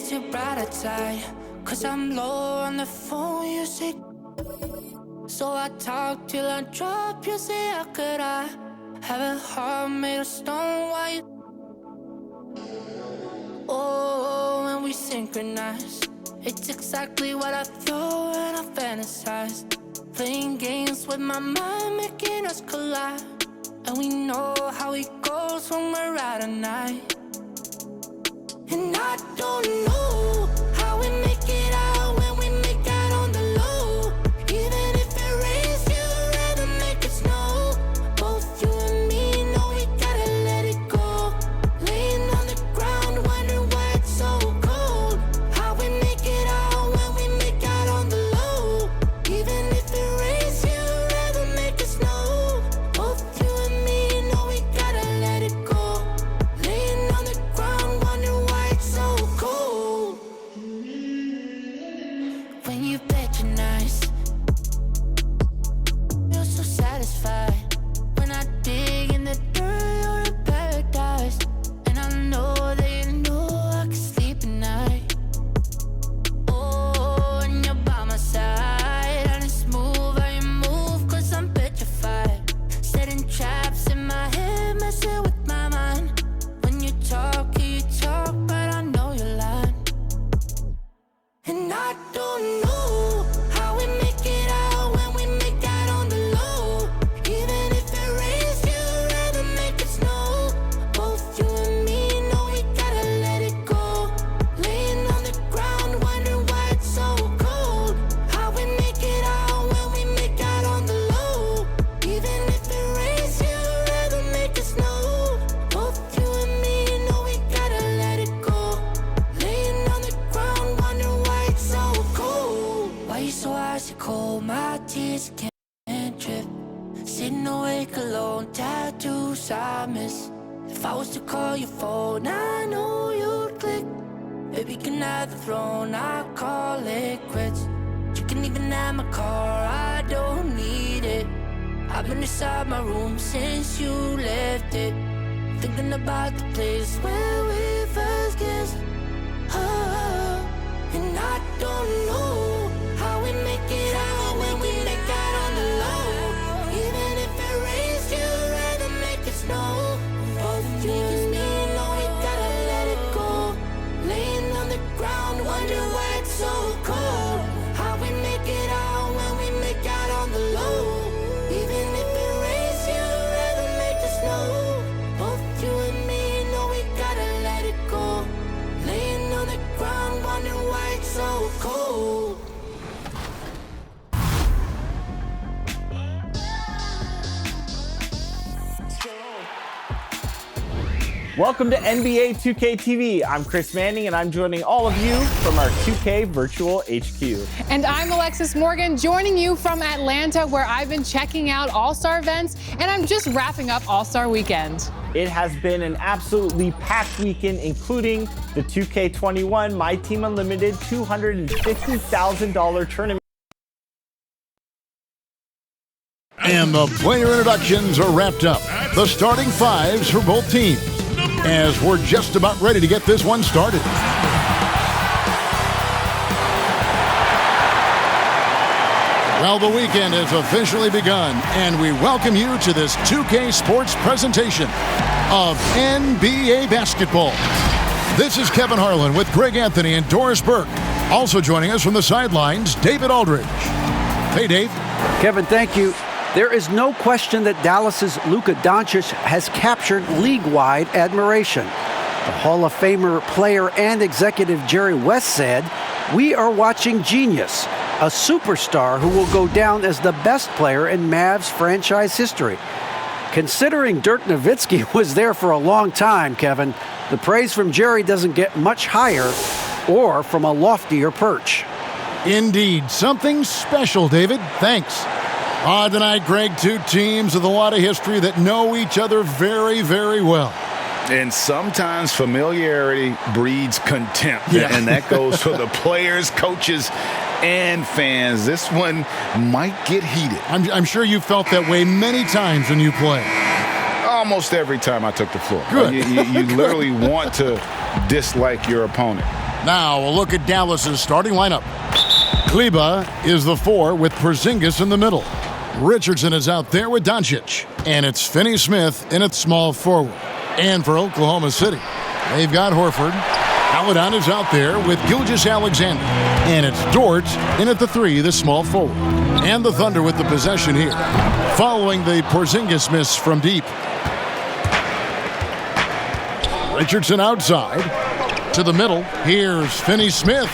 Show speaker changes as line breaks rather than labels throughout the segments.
raise your brighter side. Cause I'm low on the phone, you say. So I talk till I drop, you say, how could I have a heart made of stone? Why you? Oh, when we synchronize, it's exactly what I thought and I fantasized. Playing games with my mind, making us collide. And we know how it goes when we're out at night. And I don't know how we make it out when we make out on the low. Even if it rains, you'd rather make it snow. Both you and me know we gotta let it go. Laying on the ground, wondering why it's so cold. How we make it out when we make out on the low. Even if it rains, you'd rather make it snow. Both you and me know we gotta let it go. Laying on the ground, wondering why it's so cold. When you patronize, you're so satisfied. When I dig in the dirt, you're in paradise. And I know that you know I can sleep at night. Oh, and you're by my side. And it's smooth how you move, cause I'm petrified. Setting traps in my head, messing with my mind. When you talk, but I know you're lying. And I don't know how we make it out when we make out on the low. Even if it rains, you'd rather make it snow. Both you and me know we gotta let it go. Laying on the ground, wondering why it's so cold. How we make it out when we make out on the low. Even if it rains, you'd rather make it snow. Both you and me know we gotta let it go. Laying on the ground, wondering why it's so cold. Why you so icy cold? My tears can't drip. Sitting awake alone, tattoos I miss. If I was to call your phone, I know you'd click. Baby, can I have the throne? I call it quits. You can even have my car, I don't need it. I've been inside my room since you left it. Thinking about the place where we first kissed. Oh, and I don't know how we make it out when we make out on the low. Even if it rains, you'd rather make it snow. Both you and me know we gotta let it go. Laying on the ground, wondering why it's so cold. How we make it out when we make out on the low. Even if it rains, you'd rather make it snow. Both you and me know we gotta let it go. Laying on the ground, wondering why it's so cold.
Welcome to NBA 2K TV. I'm Chris Manning, and I'm joining all of you from our 2K Virtual HQ.
And I'm Alexis Morgan, joining you from Atlanta, where I've been checking out All-Star events, and I'm just wrapping up All-Star Weekend.
It has been an absolutely packed weekend, including the 2K21 My Team Unlimited $250,000 tournament.
And the player introductions are wrapped up. The starting fives for both teams, as we're just about ready to get this one started. Well, the weekend has officially begun, and we welcome you to this 2K Sports presentation of NBA basketball. This is Kevin Harlan with Greg Anthony and Doris Burke. Also joining us from the sidelines, David Aldridge. Hey, Dave.
Kevin, thank you. There is no question that Dallas's Luka Doncic has captured league-wide admiration. The Hall of Famer player and executive Jerry West said, "We are watching genius, a superstar who will go down as the best player in Mavs franchise history." Considering Dirk Nowitzki was there for a long time, Kevin, the praise from Jerry doesn't get much higher or from a loftier perch.
Indeed, something special, David. Thanks. Tonight, Greg, two teams with a lot of history that know each other very, very well.
And sometimes familiarity breeds contempt, and that goes for the players, coaches, and fans. This one might get heated.
I'm sure you felt that way many times when you play.
Almost every time I took the floor.
Good.
You literally want to dislike your opponent.
Now a look at Dallas's starting lineup. Kleba is the 4 with Porzingis in the middle. Richardson is out there with Doncic. And it's Finney-Smith in at small forward. And for Oklahoma City, they've got Horford. Maledon is out there with Gilgeous-Alexander. And it's Dort in at the 3, the small forward. And the Thunder with the possession here, following the Porzingis miss from deep. Richardson outside to the middle. Here's Finney-Smith.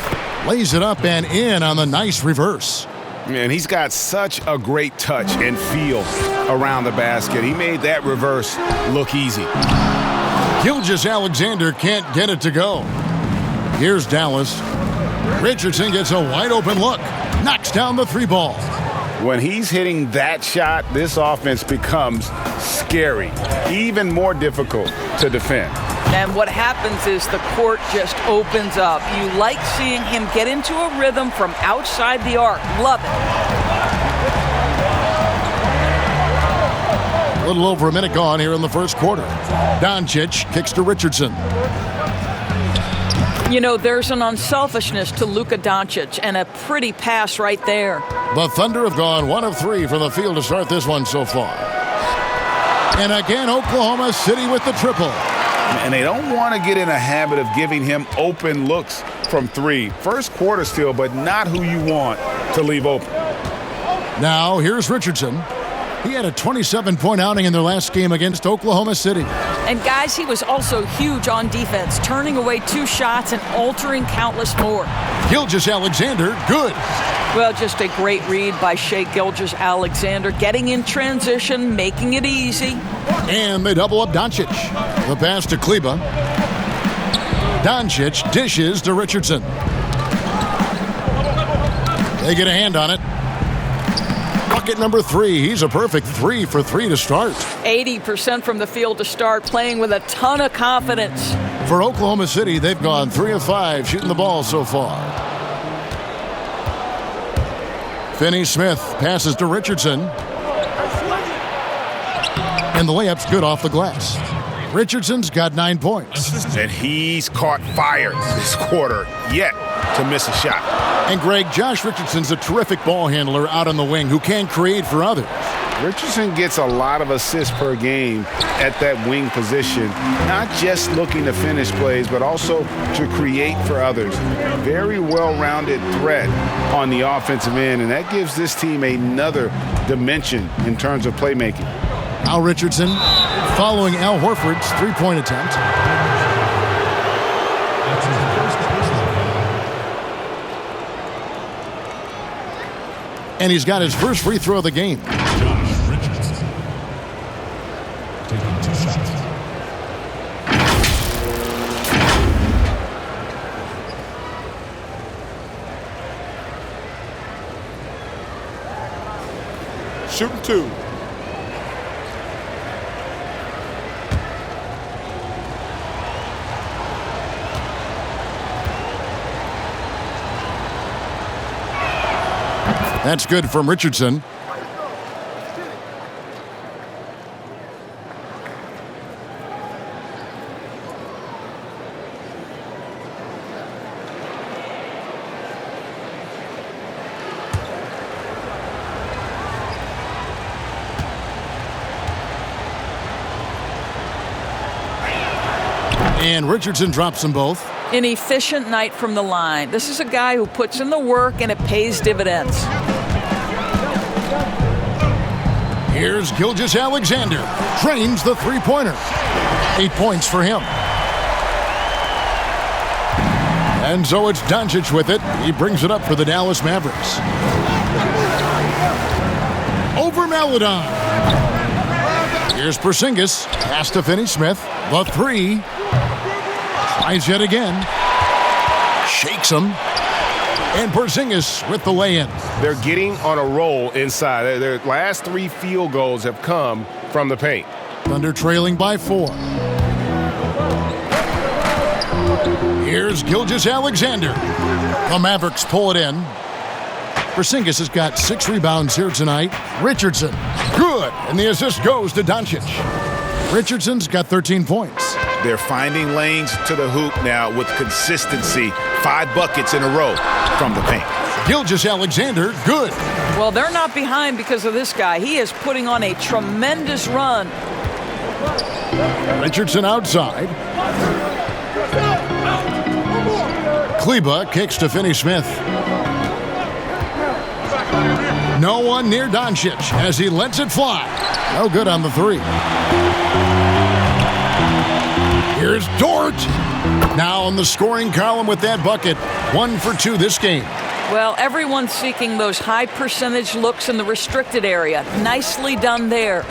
Lays it up and in on the nice reverse.
And he's got such a great touch and feel around the basket. He made that reverse look easy.
Gilgeous-Alexander can't get it to go. Here's Dallas. Richardson gets a wide open look. Knocks down the 3 ball.
When he's hitting that shot, this offense becomes scary, even more difficult to defend.
And what happens is the court just opens up. You like seeing him get into a rhythm from outside the arc. Love it.
A little over a minute gone here in the first quarter. Doncic kicks to Richardson.
You know, there's an unselfishness to Luka Doncic, and a pretty pass right there.
The Thunder have gone 1 of 3 from the field to start this one so far. And again, Oklahoma City with the triple.
And they don't want to get in a habit of giving him open looks from 3. First quarter still, but not who you want to leave open.
Now, here's Richardson. He had a 27-point outing in their last game against Oklahoma City.
And guys, he was also huge on defense, turning away 2 shots and altering countless more.
Gilgeous-Alexander, good.
Well, just a great read by Shai Gilgeous-Alexander, getting in transition, making it easy.
And they double up Doncic. The pass to Kleba. Doncic dishes to Richardson. They get a hand on it. Bucket number 3. He's a perfect 3 for 3 to start.
80% from the field to start, playing with a ton of confidence.
For Oklahoma City, they've gone 3 of 5 shooting the ball so far. Finney-Smith passes to Richardson. And the layup's good off the glass. Richardson's got 9 points.
And he's caught fire this quarter yet to miss a shot.
And Greg, Josh Richardson's a terrific ball handler out on the wing who can create for others.
Richardson gets a lot of assists per game at that wing position, not just looking to finish plays, but also to create for others. Very well-rounded threat on the offensive end, and that gives this team another dimension in terms of playmaking.
Al Richardson following Al Horford's 3-point attempt. And he's got his first free throw of the game.
Josh Richardson taking 2 shots.
Shooting 2.
That's good from Richardson. And Richardson drops them both.
An efficient night from the line. This is a guy who puts in the work and it pays dividends.
Here's Gilgeous-Alexander. Trains the 3-pointer. 8 points for him. And so it's Doncic with it. He brings it up for the Dallas Mavericks. Over Maledon. Here's Porzingis. Pass to Finney-Smith. The 3. Tries yet again. Shakes him. And Porzingis with the lay-in.
They're getting on a roll inside. Their last 3 field goals have come from the paint.
Thunder trailing by 4. Here's Gilgeous-Alexander. The Mavericks pull it in. Porzingis has got 6 rebounds here tonight. Richardson, good. And the assist goes to Doncic. Richardson's got 13 points.
They're finding lanes to the hoop now with consistency 5 buckets in a row from the paint.
Gilgeous-Alexander, good.
Well, they're not behind because of this guy. He is putting on a tremendous run.
Richardson outside. Kleba kicks to Finney-Smith. No one near Doncic as he lets it fly. No good on the 3. Here's Dort. Now in the scoring column with that bucket. 1 for 2 this game.
Well, everyone's seeking those high percentage looks in the restricted area. Nicely done there.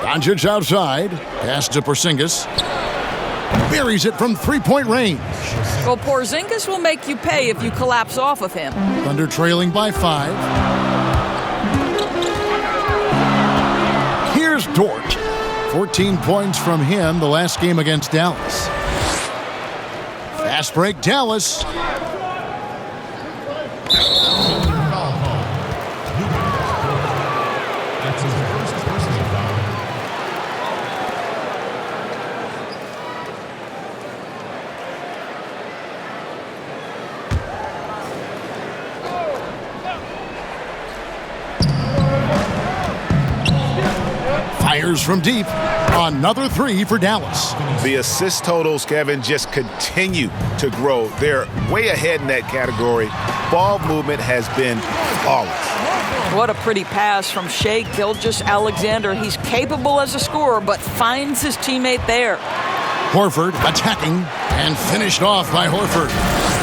Doncic outside. Pass to Porzingis. Buries it from 3-point range.
Well, Porzingis will make you pay if you collapse off of him.
Thunder trailing by 5. Here's Dort. 14 points from him the last game against Dallas. Fast break, Dallas.
That's his first personal foul.
Fires from deep. Another 3 for Dallas.
The assist totals, Kevin, just continue to grow. They're way ahead in that category. Ball movement has been flawless.
What a pretty pass from Shai Gilgeous-Alexander. He's capable as a scorer, but finds his teammate there.
Horford attacking and finished off by Horford.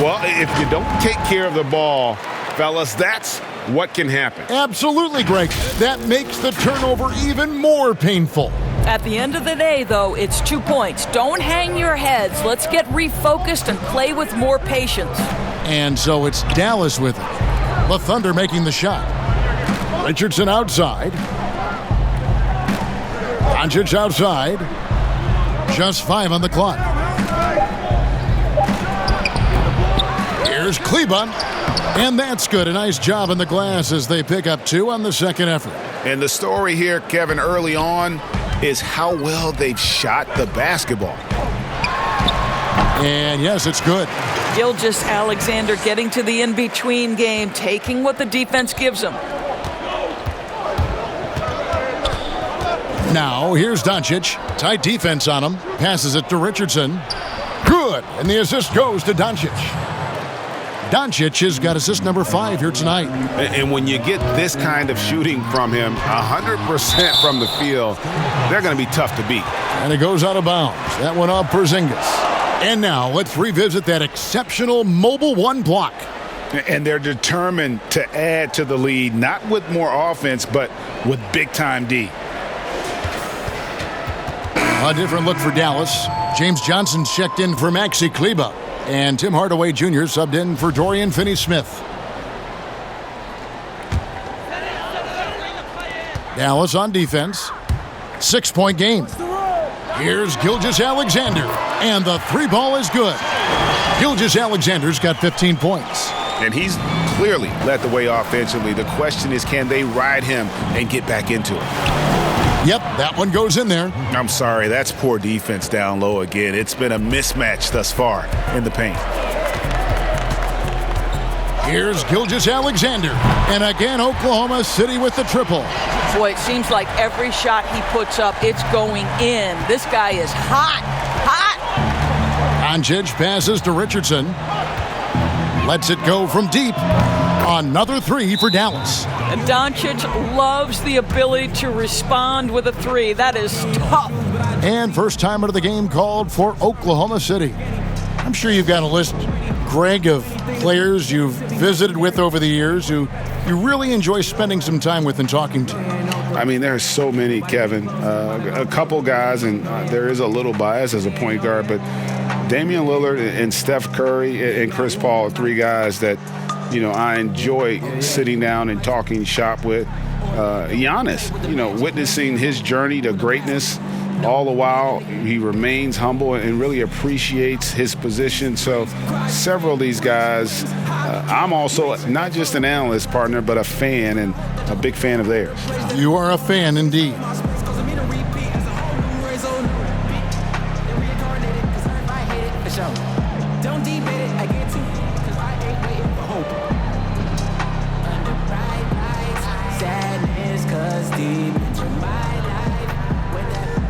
Well, if you don't take care of the ball, fellas, that's what can happen.
Absolutely, Greg. That makes the turnover even more painful.
At the end of the day, though, it's 2 points. Don't hang your heads. Let's get refocused and play with more patience.
And so it's Dallas with it. The Thunder making the shot. Richardson outside. Doncic outside. Just 5 on the clock. Here's Kleba. And that's good. A nice job in the glass as they pick up 2 on the second effort.
And the story here, Kevin, early on is how well they've shot the basketball.
And yes, it's good.
Gilgeous-Alexander getting to the in-between game, taking what the defense gives him.
Now, here's Doncic. Tight defense on him. Passes it to Richardson. Good. And the assist goes to Doncic. Doncic has got assist number 5 here tonight.
And when you get this kind of shooting from him, 100% from the field, they're going to be tough to beat.
And it goes out of bounds. That one off Porzingis. And now let's revisit that exceptional mobile 1 block.
And they're determined to add to the lead, not with more offense, but with big-time D.
A different look for Dallas. James Johnson checked in for Maxi Kleba. And Tim Hardaway Jr. subbed in for Dorian Finney-Smith. Dallas on defense. 6-point game. Here's Gilgeous-Alexander. And the 3 ball is good. Gilgeous-Alexander's got 15 points.
And he's clearly led the way offensively. The question is, can they ride him and get back into it?
Yep, that one goes in there.
I'm sorry, that's poor defense down low again. It's been a mismatch thus far in the paint.
Here's Gilgeous-Alexander. And again, Oklahoma City with the triple.
Boy, it seems like every shot he puts up, it's going in. This guy is hot, hot.
Doncic passes to Richardson. Lets it go from deep. Another 3 for Dallas.
And Doncic loves the ability to respond with a 3. That is tough.
And first time out of the game called for Oklahoma City. I'm sure you've got a list, Greg, of players you've visited with over the years who you really enjoy spending some time with and talking to.
I mean, there are so many, Kevin. A couple guys, and there is a little bias as a point guard, but Damian Lillard and Steph Curry and Chris Paul are 3 guys that, you know, I enjoy sitting down and talking shop with. Giannis, you know, witnessing his journey to greatness. All the while, he remains humble and really appreciates his position. So several of these guys, I'm also not just an analyst partner, but a fan and a big fan of theirs.
You are a fan indeed.
show. Don't debate it, I get to, cause I ain't waiting for hope. Under bright lights, sadness, cause deep into my life. When that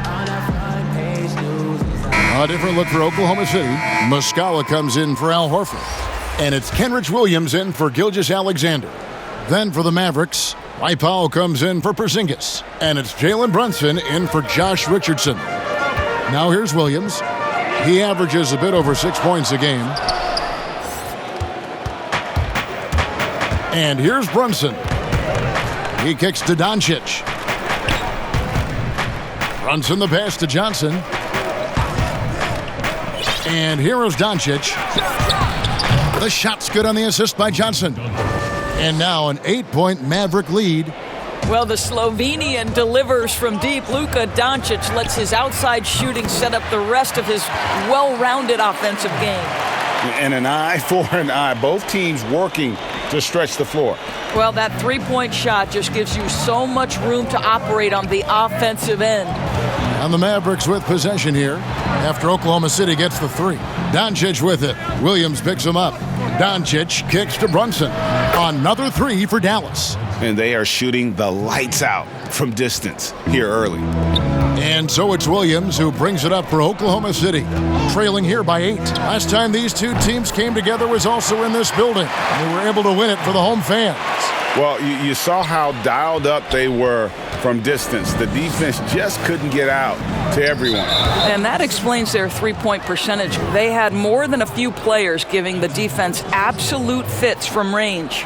on a front page news is
A different look for Oklahoma City. Muscala comes in for Al Horford. And it's Kenrich Williams in for Gilgeous-Alexander. Then for the Mavericks, Dwight Powell comes in for Porzingis. And it's Jalen Brunson in for Josh Richardson. Now here's Williams. He averages a bit over 6 points a game. And here's Brunson. He kicks to Doncic. Brunson the pass to Johnson. And here is Doncic. The shot's good on the assist by Johnson. And now an 8-point Maverick lead.
Well, the Slovenian delivers from deep. Luka Doncic lets his outside shooting set up the rest of his well-rounded offensive game.
And an eye for an eye. Both teams working to stretch the floor.
Well, that three-point shot just gives you so much room to operate on the offensive end.
And the Mavericks with possession here after Oklahoma City gets the three. Doncic with it. Williams picks him up. Doncic kicks to Brunson. Another three for Dallas.
And they are shooting the lights out from distance here early.
And so it's Williams who brings it up for Oklahoma City, trailing here by 8. Last time these two teams came together was also in this building. They were able to win it for the home fans.
Well, you saw how dialed up they were from distance. The defense just couldn't get out to everyone.
And that explains their three-point percentage. They had more than a few players giving the defense absolute fits from range.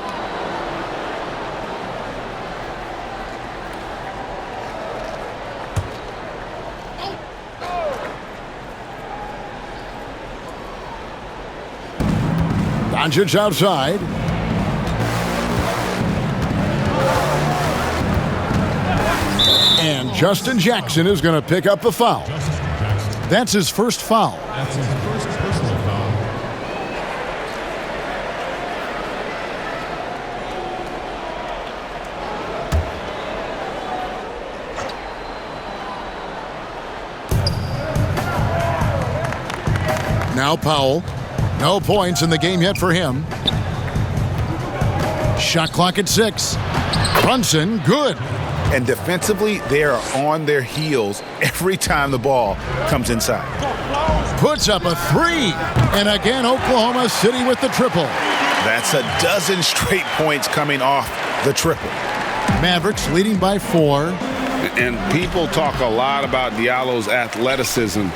Doncic outside. And Justin Jackson is going to pick up the foul. That's his first foul.
That's his first personal foul.
Now Powell. No points in the game yet for him. Shot clock at 6. Brunson, good.
And defensively, they are on their heels every time the ball comes inside.
Puts up a 3. And again, Oklahoma City with the triple.
That's a dozen straight points coming off the triple.
Mavericks leading by 4.
And people talk a lot about Diallo's athleticism,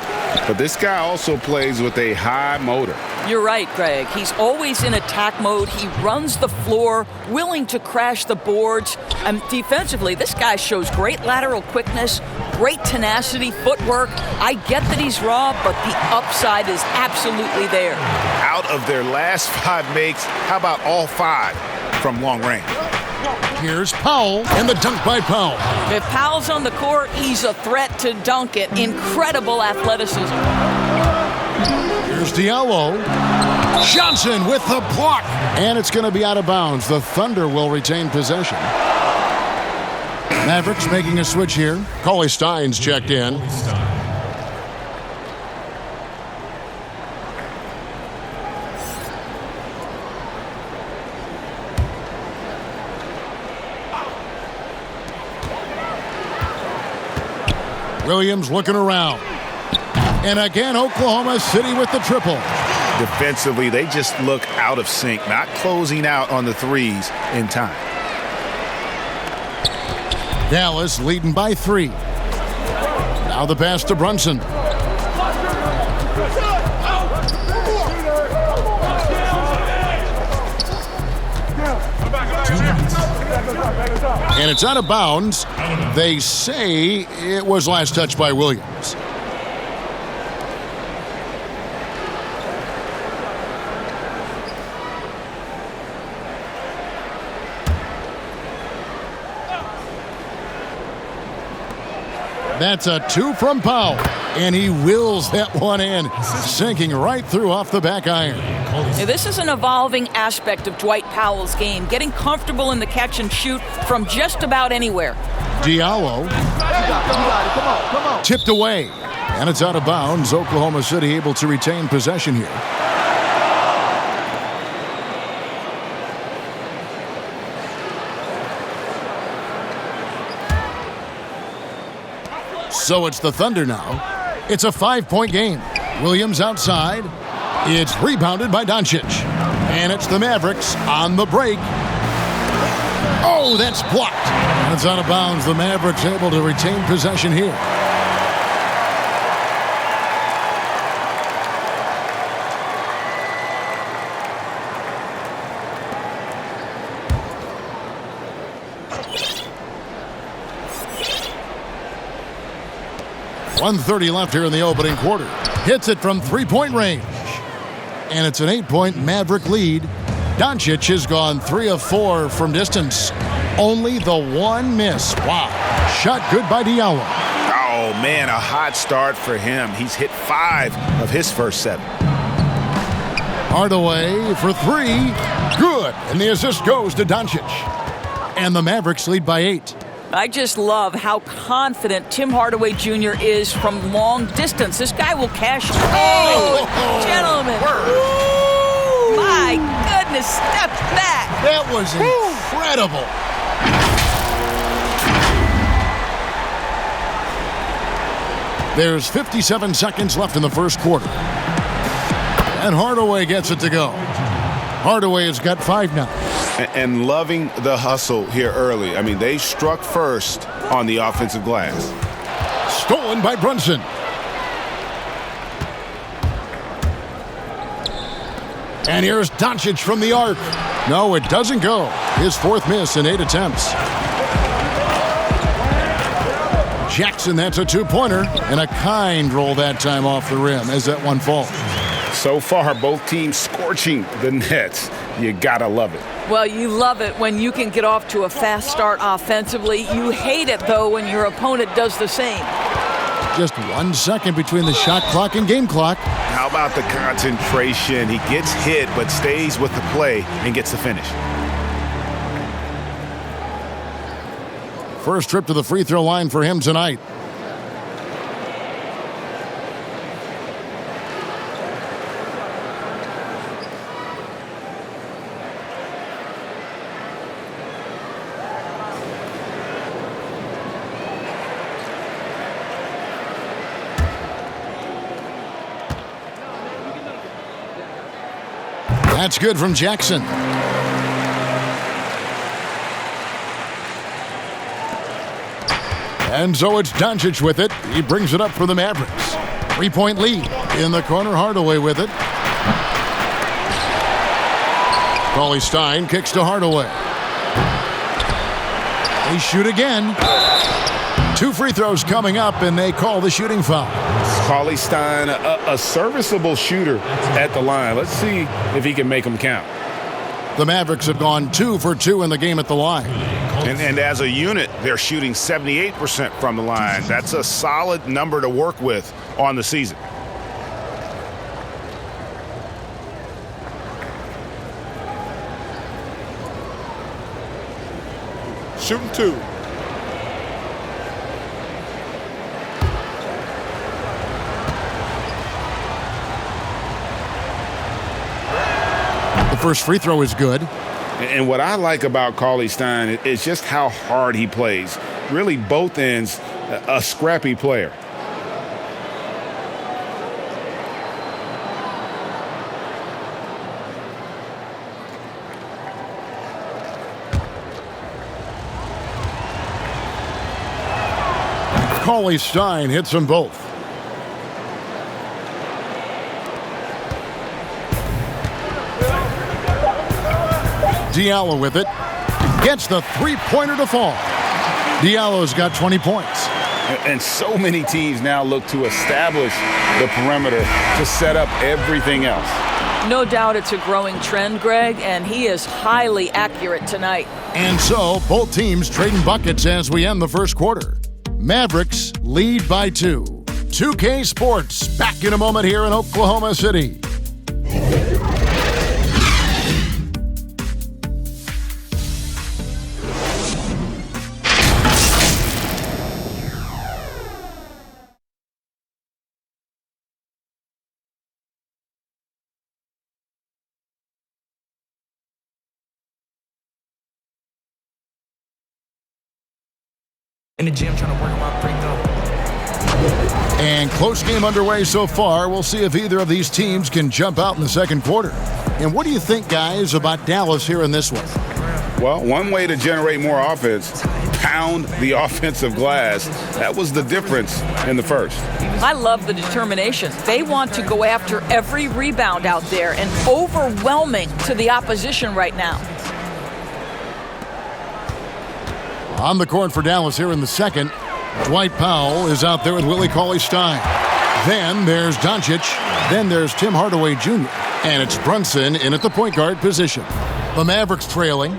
but this guy also plays with a high motor.
You're right, Greg. He's always in attack mode. He runs the floor, willing to crash the boards. And defensively, this guy shows great lateral quickness, great tenacity, footwork. I get that he's raw, but the upside is absolutely there.
Out of their last 5 makes, how about all 5 from long range?
Here's Powell, and the dunk by Powell.
If Powell's on the court, he's a threat to dunk it. Incredible athleticism.
Here's Diallo. Johnson with the block. And it's going to be out of bounds. The Thunder will retain possession. Mavericks making a switch here. Cauley Stein's checked in. Williams looking around. And again, Oklahoma City with the triple.
Defensively, they just look out of sync, not closing out on the threes in time.
Dallas leading by 3. Now the pass to Brunson. And it's out of bounds. They say it was last touched by Williams. That's a 2 from Powell. And he wills that one in, sinking right through off the back iron.
This is an evolving aspect of Dwight Powell's game, getting comfortable in the catch and shoot from just about anywhere.
Diallo. Tipped away. And it's out of bounds. Oklahoma City able to retain possession here. So it's the Thunder now. It's a 5-point game. Williams outside. It's rebounded by Doncic. And it's the Mavericks on the break. Oh, that's blocked. And it's out of bounds. The Mavericks able to retain possession here. .130 left here in the opening quarter. Hits it from three-point range. And it's an 8-point Maverick lead. Doncic has gone 3 of 4 from distance. Only the one miss. Wow. Shot good by Diallo.
Oh, man, a hot start for him. He's hit 5 of his first 7.
Hardaway for 3. Good. And the assist goes to Doncic. And the Mavericks lead by 8.
I just love how confident Tim Hardaway Jr. is from long distance. This guy will cash. Oh, gentlemen. Woo! My goodness, step back.
That was incredible. There's 57 seconds left in the first quarter. And Hardaway gets it to go. Hardaway has got 5 now.
And loving the hustle here early. I mean, they struck first on the offensive glass.
Stolen by Brunson. And here's Doncic from the arc. No, it doesn't go. His 4th miss in 8 attempts. Jackson, that's a 2-pointer. And a kind roll that time off the rim as that one falls.
So far, both teams scorching the nets. You gotta love it.
Well, you love it when you can get off to a fast start offensively. You hate it, though, when your opponent does the same.
Just 1 second between the shot clock and game clock.
How about the concentration? He gets hit, but stays with the play and gets the finish.
First trip to the free throw line for him tonight. That's good from Jackson. And so it's Doncic with it. He brings it up for the Mavericks. 3-point lead. In the corner, Hardaway with it. Cauley Stein kicks to Hardaway. They shoot again. 2 free throws coming up, and they call the shooting foul.
Cauley Stein, a serviceable shooter at the line. Let's see if he can make them count.
The Mavericks have gone 2 for 2 in the game at the line.
And as a unit, they're shooting 78% from the line. That's a solid number to work with on the season. Shooting 2.
The first free throw is good.
And what I like about Cauley Stein is just how hard he plays. Really, both ends, a scrappy player.
Cauley Stein hits them both. Diallo with it. Gets the 3-pointer to fall. Diallo's got 20 points.
And so many teams now look to establish the perimeter to set up everything else.
No doubt it's a growing trend, Greg, and he is highly accurate tonight.
And so, both teams trading buckets as we end the first quarter. Mavericks lead by 2. 2K Sports back in a moment here in Oklahoma City.
In the gym trying to work on my break though.
And close game underway so far. We'll see if either of these teams can jump out in the second quarter. And what do you think, guys, about Dallas here in this one?
Well, one way to generate more offense, pound the offensive glass. That was the difference in the first.
I love the determination. They want to go after every rebound out there and overwhelming to the opposition right now.
On the court for Dallas here in the second, Dwight Powell is out there with Willie Cauley-Stein. Then there's Doncic. Then there's Tim Hardaway Jr. And it's Brunson in at the point guard position. The Mavericks trailing.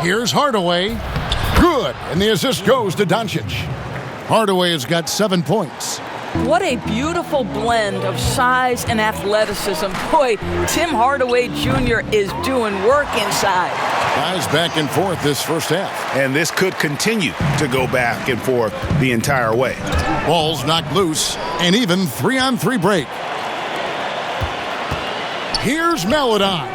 Here's Hardaway. Good. And the assist goes to Doncic. Hardaway has got 7 points.
What a beautiful blend of size and athleticism. Boy, Tim Hardaway Jr. is doing work inside.
Guys back and forth this first half.
And this could continue to go back and forth the entire way.
Ball's knocked loose. An even 3-on-3 break. Here's Maledon.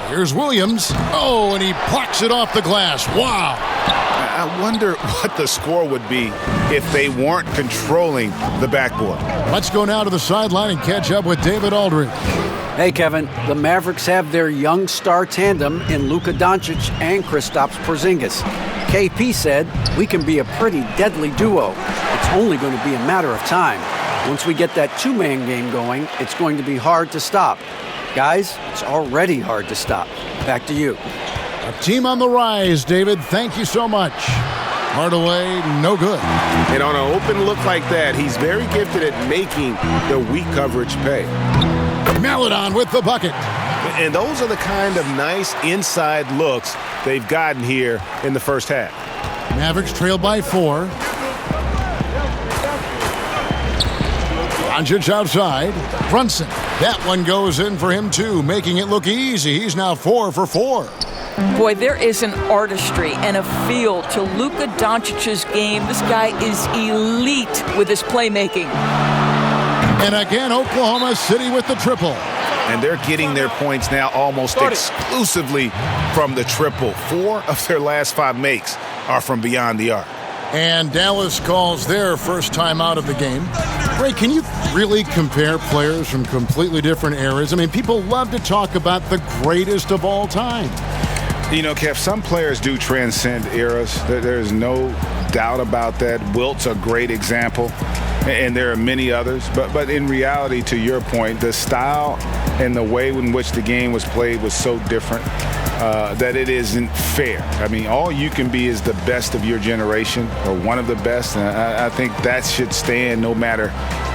Here's Williams. Oh, and he plucks it off the glass. Wow.
I wonder what the score would be if they weren't controlling the backboard.
Let's go now to the sideline and catch up with David Aldridge.
Hey, Kevin, the Mavericks have their young star tandem in Luka Doncic and Kristaps Porzingis. KP said, "We can be a pretty deadly duo. It's only going to be a matter of time. Once we get that two-man game going, it's going to be hard to stop." Guys, it's already hard to stop. Back to you.
A team on the rise, David. Thank you so much. Hardaway, no good.
And on an open look like that, he's very gifted at making the weak coverage pay.
Maledon with the bucket.
And those are the kind of nice inside looks they've gotten here in the first half.
Mavericks trailed by 4. Doncic outside. Brunson. That one goes in for him, too, making it look easy. He's now 4 for 4.
Boy, there is an artistry and a feel to Luka Doncic's game. This guy is elite with his playmaking.
And again, Oklahoma City with the triple.
And they're getting their points now almost exclusively from the triple. 4 of their last 5 makes are from beyond the arc.
And Dallas calls their first time out of the game. Ray, can you really compare players from completely different eras? I mean, people love to talk about the greatest of all time.
You know, Kev, some players do transcend eras. There's no doubt about that. Wilt's a great example, and there are many others. But in reality, to your point, the style and the way in which the game was played was so different that it isn't fair. I mean, all you can be is the best of your generation or one of the best, and I think that should stand no matter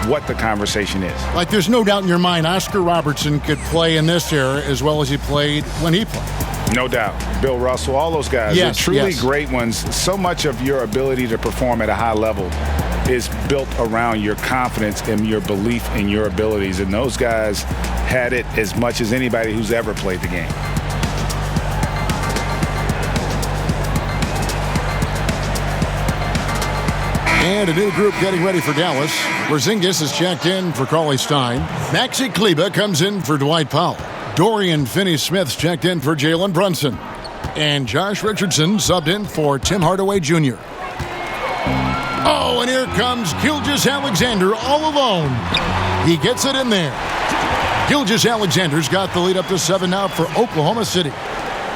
what the conversation is.
Like, there's no doubt in your mind Oscar Robertson could play in this era as well as he played when he played.
No doubt. Bill Russell, all those guys.
Yes,
They're truly
yes.
great ones. So much of your ability to perform at a high level is built around your confidence and your belief in your abilities. And those guys had it as much as anybody who's ever played the game.
And a new group getting ready for Dallas. Porzingis is checked in for Cauley-Stein. Maxi Kleber comes in for Dwight Powell. Dorian Finney-Smith's checked in for Jalen Brunson. And Josh Richardson subbed in for Tim Hardaway Jr. Oh, and here comes Gilgeous-Alexander all alone. He gets it in there. Gilgeous-Alexander's got the lead up to 7 now for Oklahoma City.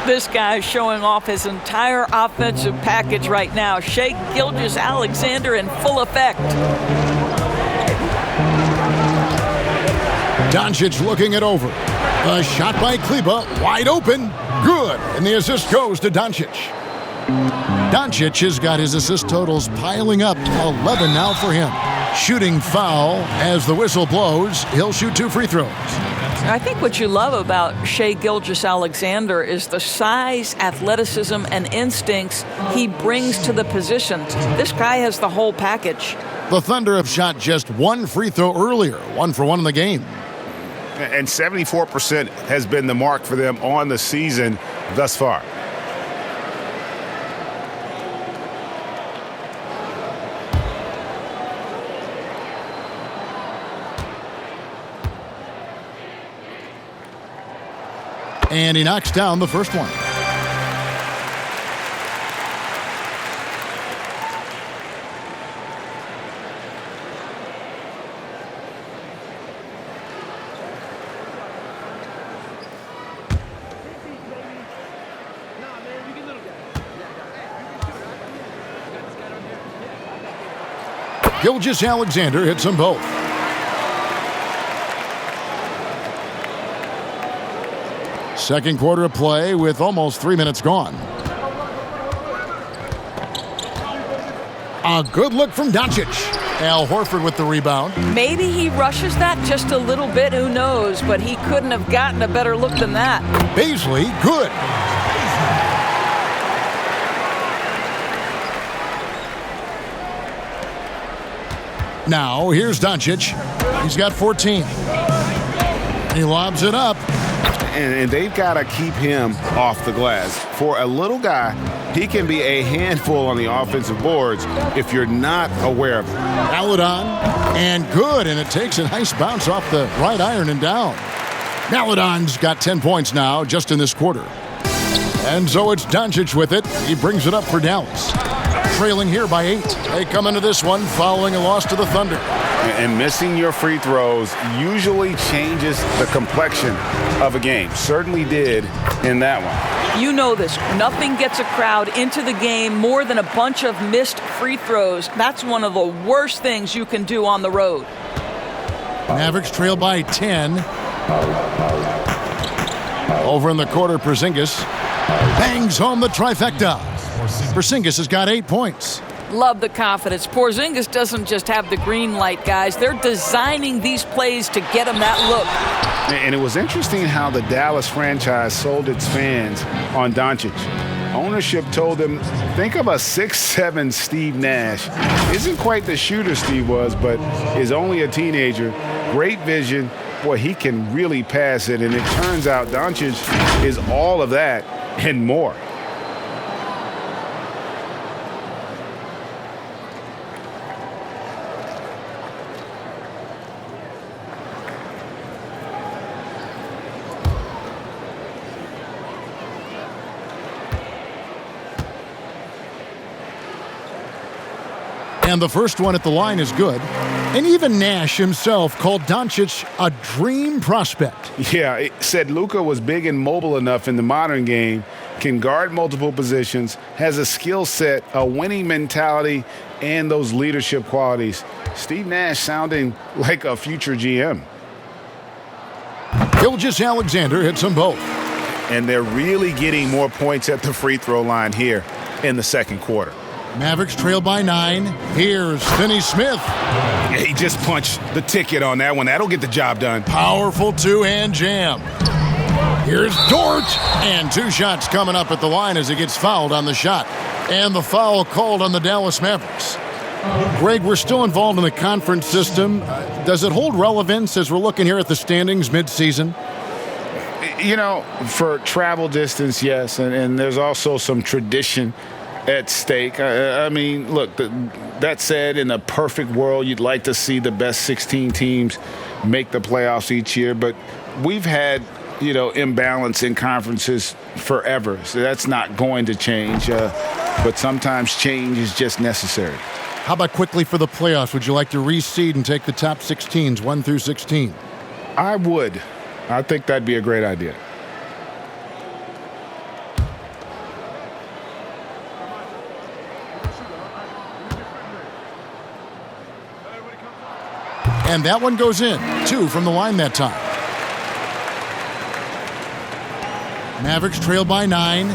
This guy's showing off his entire offensive package right now. Shai Gilgeous-Alexander in full effect.
Doncic looking it over. A shot by Kleber, wide open, good, and the assist goes to Doncic. Doncic has got his assist totals piling up, 11 now for him. Shooting foul as the whistle blows. He'll shoot 2 free throws.
I think what you love about Shai Gilgeous-Alexander is the size, athleticism, and instincts he brings to the position. This guy has the whole package.
The Thunder have shot just 1 free throw earlier, 1 for 1 in the game.
And 74% has been the mark for them on the season thus far.
And he knocks down the first one. Gilgeous-Alexander hits them both. Second quarter of play with almost 3 minutes gone. A good look from Doncic. Al Horford with the rebound.
Maybe he rushes that just a little bit, who knows, but he couldn't have gotten a better look than that.
Baisley, good. Now, here's Doncic. He's got 14. He lobs it up.
And they've got to keep him off the glass. For a little guy, he can be a handful on the offensive boards if you're not aware of it.
Maledon, and good, and it takes a nice bounce off the right iron and down. Maledon's got 10 points now just in this quarter. And so it's Doncic with it. He brings it up for Dallas. Trailing here by 8. They come into this one following a loss to the Thunder.
And missing your free throws usually changes the complexion of a game. Certainly did in that one.
You know this. Nothing gets a crowd into the game more than a bunch of missed free throws. That's one of the worst things you can do on the road.
Mavericks trail by 10. Over in the quarter, Porzingis bangs home the trifecta. Porzingis has got 8 points.
Love the confidence. Porzingis doesn't just have the green light, guys. They're designing these plays to get him that look.
And it was interesting how the Dallas franchise sold its fans on Doncic. Ownership told them, think of a 6'7" Steve Nash. Isn't quite the shooter Steve was, but is only a teenager. Great vision. Boy, he can really pass it. And it turns out Doncic is all of that and more.
And the first one at the line is good. And even Nash himself called Doncic a dream prospect.
Yeah, it said Luka was big and mobile enough in the modern game, can guard multiple positions, has a skill set, a winning mentality, and those leadership qualities. Steve Nash sounding like a future GM.
Gilgeous-Alexander hits them both.
And they're really getting more points at the free throw line here in the second quarter.
Mavericks trail by 9. Here's Finney Smith.
Yeah, he just punched the ticket on that one. That'll get the job done.
Powerful two-hand jam. Here's Dort. And 2 shots coming up at the line as he gets fouled on the shot. And the foul called on the Dallas Mavericks. Greg, we're still involved in the conference system. Does it hold relevance as we're looking here at the standings mid-season?
You know, for travel distance, yes. And there's also some tradition at stake. I mean, look, that said, in a perfect world, you'd like to see the best 16 teams make the playoffs each year. But we've had, imbalance in conferences forever. So that's not going to change. But sometimes change is just necessary.
How about quickly for the playoffs? Would you like to reseed and take the top 6 teams, 1 through 16?
I would. I think that'd be a great idea.
And that one goes in. 2 from the line that time. Mavericks trail by 9.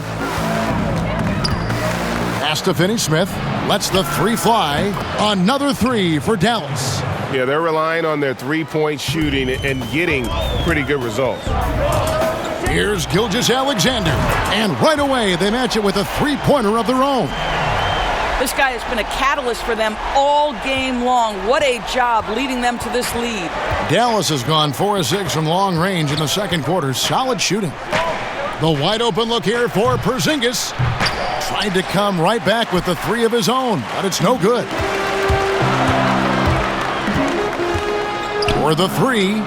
Pass to Finney Smith. Lets the 3 fly. Another 3 for Dallas.
Yeah, they're relying on their three-point shooting and getting pretty good results.
Here's Gilgeous-Alexander. And right away, they match it with a 3-pointer of their own.
This guy has been a catalyst for them all game long. What a job leading them to this lead.
Dallas has gone 4 of 6 from long range in the second quarter. Solid shooting. The wide open look here for Porzingis. Tried to come right back with the 3 of his own, but it's no good. For the 3.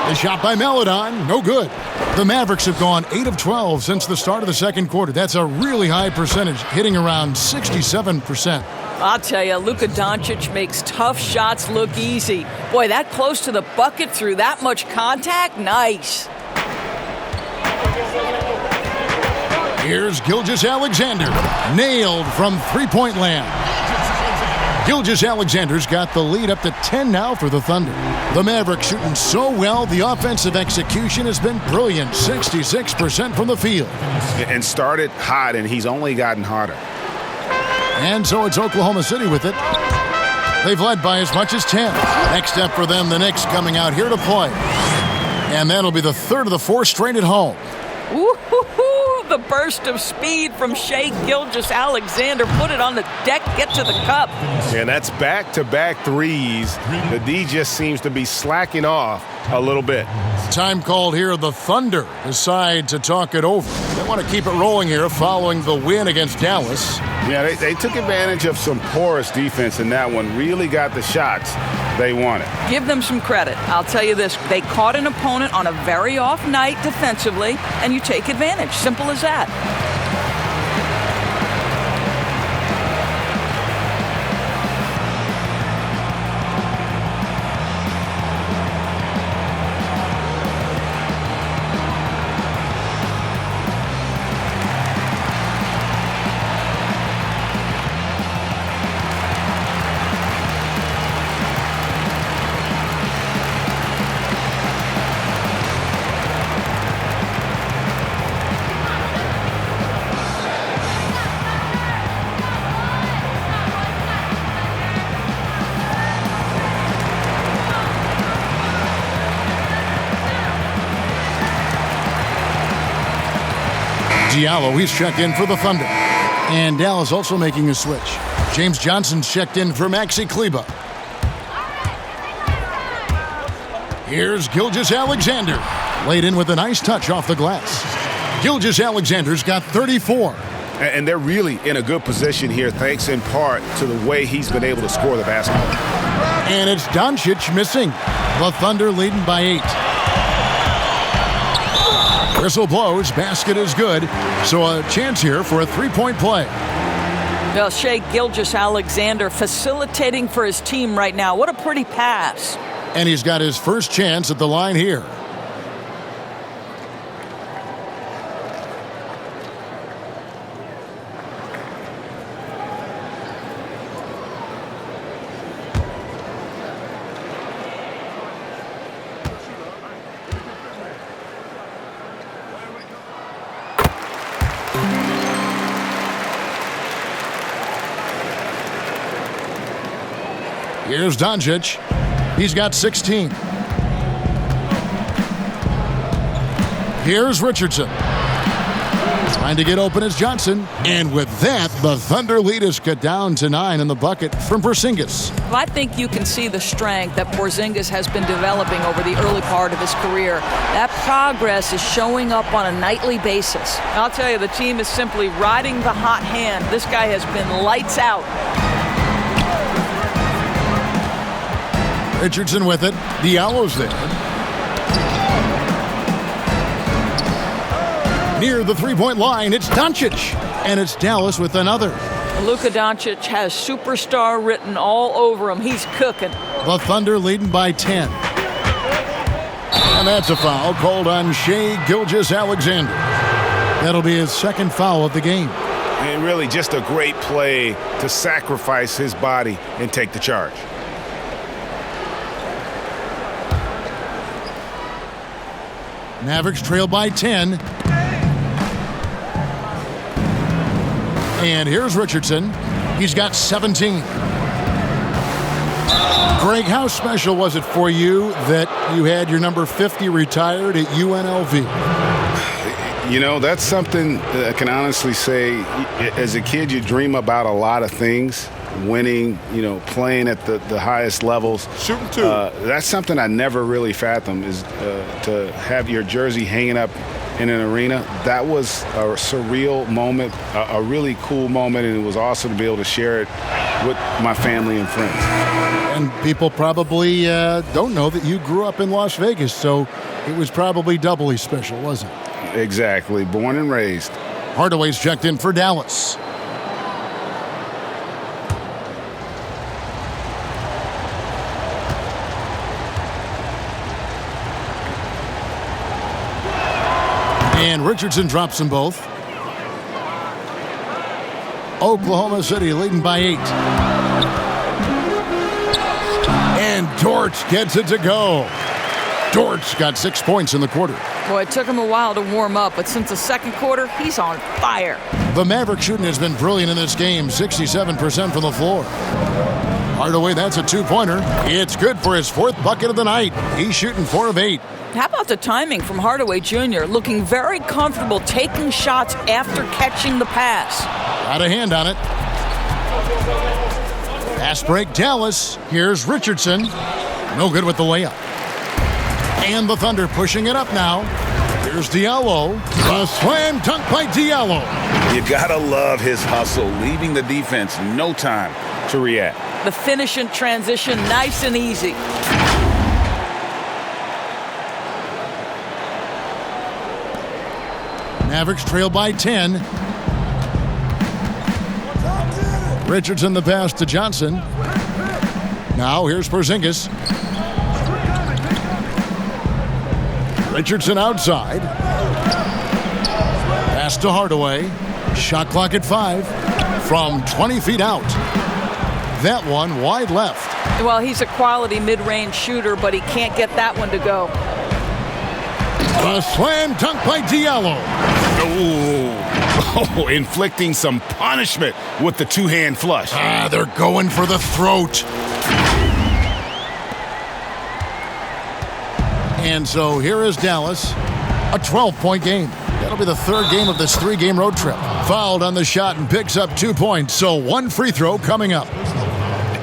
The shot by Maledon, no good. The Mavericks have gone 8 of 12 since the start of the second quarter. That's a really high percentage, hitting around 67%.
I'll tell you, Luka Doncic makes tough shots look easy. Boy, that close to the bucket through that much contact, nice.
Here's Gilgeous-Alexander, nailed from 3-point land. Gilgeous-Alexander's got the lead up to 10 now for the Thunder. The Mavericks shooting so well, the offensive execution has been brilliant, 66% from the field.
And started hot, and he's only gotten hotter.
And so it's Oklahoma City with it. They've led by as much as 10. Next step for them, the Knicks coming out here to play. And that'll be the third of the four straight at home.
Woo-hoo-hoo, the burst of speed from Shai Gilgeous-Alexander. Put it on the deck, get to the cup.
And that's back-to-back threes. The D just seems to be slacking off a little bit.
Time called here. The Thunder decide to talk it over. They want to keep it rolling here following the win against Dallas.
Yeah, they took advantage of some porous defense in that one. Really got the shots they wanted.
Give them some credit. I'll tell you this. They caught an opponent on a very off night defensively, and you take advantage. Simple as that.
Diallo, he's checked in for the Thunder. And Dallas also making a switch. James Johnson's checked in for Maxi Kleber. Here's Gilgeous-Alexander. Laid in with a nice touch off the glass. Gilgeous-Alexander's got 34.
And they're really in a good position here, thanks in part to the way he's been able to score the basketball.
And it's Doncic missing. The Thunder leading by 8. Whistle blows, basket is good. So a chance here for a three-point play.
Well, Shai Gilgeous-Alexander facilitating for his team right now. What a pretty pass.
And he's got his first chance at the line here. Here's Doncic. He's got 16. Here's Richardson. Trying to get open is Johnson. And with that, the Thunder lead is cut down to 9 in the bucket from Porzingis.
Well, I think you can see the strength that Porzingis has been developing over the early part of his career. That progress is showing up on a nightly basis. I'll tell you, the team is simply riding the hot hand. This guy has been lights out.
Richardson with it. Diallo's there. Near the three-point line, it's Doncic. And it's Dallas with another.
Luka Doncic has superstar written all over him. He's cooking.
The Thunder leading by 10. And that's a foul called on Shai Gilgeous-Alexander. That'll be his second foul of the game.
And really just a great play to sacrifice his body and take the charge.
Mavericks trail by 10. And here's Richardson. He's got 17. Greg, how special was it for you that you had your number 50 retired at UNLV?
You know, that's something I can honestly say. As a kid, you dream about a lot of things. Winning, you know, playing at the highest levels.
Shooting two.
That's something I never really fathomed, is to have your jersey hanging up in an arena. That was a surreal moment, a really cool moment, and it was awesome to be able to share it with my family and friends.
And people probably don't know that you grew up in Las Vegas, so it was probably doubly special, wasn't it?
Exactly. Born and raised.
Hardaway's checked in for Dallas. And Richardson drops them both. Oklahoma City leading by 8. Dort gets it to go. Dort's got 6 points in the quarter.
Boy, it took him a while to warm up, but since the second quarter, he's on fire.
The Mavericks shooting has been brilliant in this game, 67% from the floor. Hardaway, that's a two-pointer. It's good for his 4th bucket of the night. He's shooting 4 of 8.
How about the timing from Hardaway Jr., looking very comfortable taking shots after catching the pass.
Got a hand on it. Fast break, Dallas. Here's Richardson. No good with the layup. And the Thunder pushing it up now. Here's Diallo. A slam dunk by Diallo.
You gotta love his hustle, leaving the defense no time to react.
The finish in transition, nice and easy.
Mavericks trail by 10. Richardson the pass to Johnson. Now here's Porzingis. Richardson outside. Pass to Hardaway. Shot clock at 5 from 20 feet out. That one wide left.
Well, he's a quality mid-range shooter, but he can't get that one to go.
A slam dunk by Diallo.
Oh, inflicting some punishment with the two-hand flush.
They're going for the throat. And so here is Dallas, a 12-point game. That'll be the 3rd game of this 3-game road trip. Fouled on the shot and picks up 2 points, so 1 free throw coming up.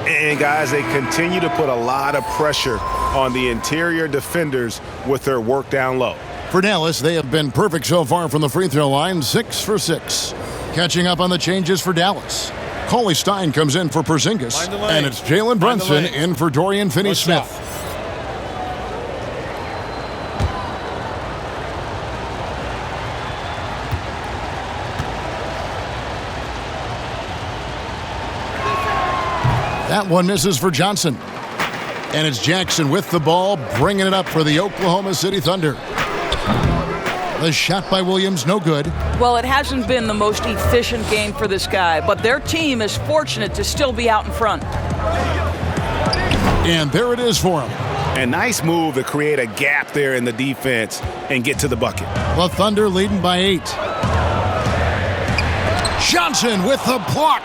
And guys, they continue to put a lot of pressure on the interior defenders with their work down low.
For Dallas, they have been perfect so far from the free throw line, 6 for 6. Catching up on the changes for Dallas. Cauley Stein comes in for Porzingis, and it's Jalen Brunson in for Dorian Finney-Smith. That one misses for Johnson. And it's Jackson with the ball, bringing it up for the Oklahoma City Thunder. The shot by Williams, no good.
Well, it hasn't been the most efficient game for this guy, but their team is fortunate to still be out in front.
And there it is for him.
A nice move to create a gap there in the defense and get to the bucket.
The Thunder leading by 8. Johnson with the block.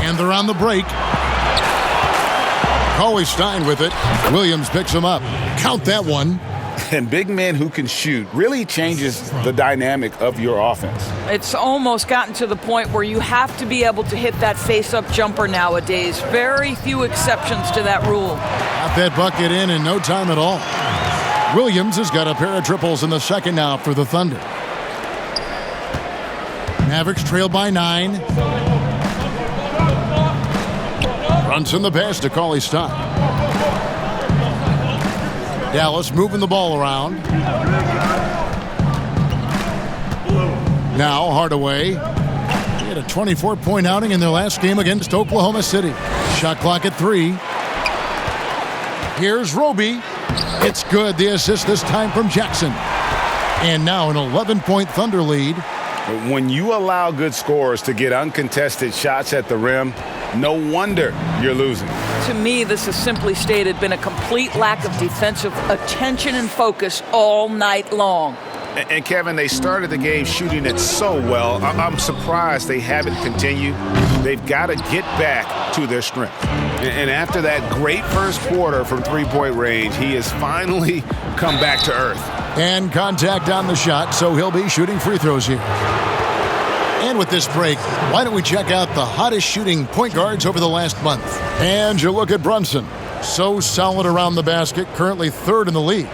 And they're on the break. Cauley Stein with it. Williams picks him up. Count that one.
And big men who can shoot really changes the dynamic of your offense.
It's almost gotten to the point where you have to be able to hit that face-up jumper nowadays. Very few exceptions to that rule.
Got that bucket in no time at all. Williams has got a pair of triples in the second now for the Thunder. Mavericks trail by 9. Brunson the pass to Cauley Stein. Dallas moving the ball around. Now Hardaway. He had a 24-point outing in their last game against Oklahoma City. Shot clock at 3. Here's Roby. It's good. The assist this time from Jackson. And now an 11-point Thunder lead.
When you allow good scorers to get uncontested shots at the rim, no wonder you're losing.
To me, this has simply stated been a complete lack of defensive attention and focus all night long.
And Kevin, they started the game shooting it so well. I'm surprised they haven't continued. They've got to get back to their strength. And after that great first quarter from three-point range, he has finally come back to earth.
And contact on the shot, so he'll be shooting free throws here. And with this break, why don't we check out the hottest shooting point guards over the last month? And you look at Brunson. So solid around the basket, currently 3rd in the league.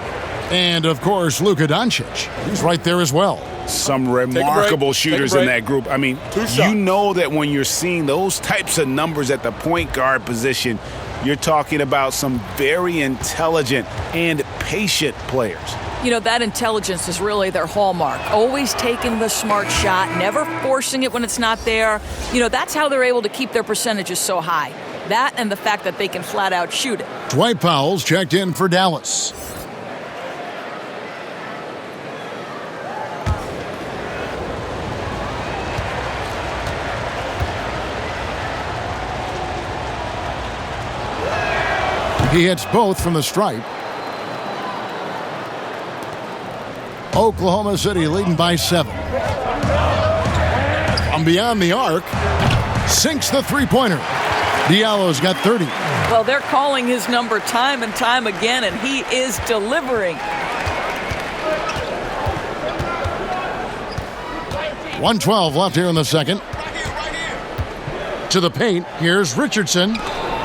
And, of course, Luka Doncic. He's right there as well.
Some remarkable shooters in that group. I mean, you know that when you're seeing those types of numbers at the point guard position, you're talking about some very intelligent and patient players.
You know, that intelligence is really their hallmark. Always taking the smart shot, never forcing it when it's not there. You know, that's how they're able to keep their percentages so high. That and the fact that they can flat out shoot it.
Dwight Powell's checked in for Dallas. He hits both from the stripe. Oklahoma City leading by 7. From beyond the arc, sinks the three-pointer. Diallo's got 30.
Well, they're calling his number time and time again, and he is delivering.
1:12 left here in the second. To the paint, here's Richardson.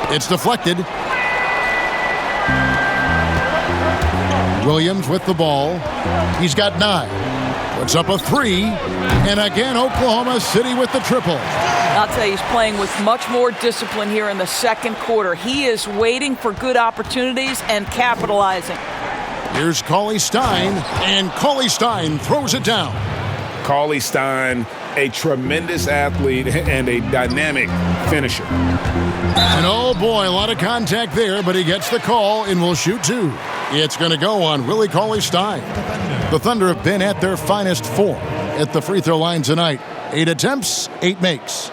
It's deflected. Williams with the ball. He's got 9. Puts up a 3. And again, Oklahoma City with the triple.
I'll tell you, he's playing with much more discipline here in the second quarter. He is waiting for good opportunities and capitalizing.
Here's Cauley Stein, and Cauley Stein throws it down.
Cauley Stein, a tremendous athlete and a dynamic finisher.
And oh boy, a lot of contact there, but he gets the call and will shoot 2. It's going to go on Willie Cauley Stein. The Thunder have been at their finest 4 at the free throw line tonight. 8 attempts, 8 makes.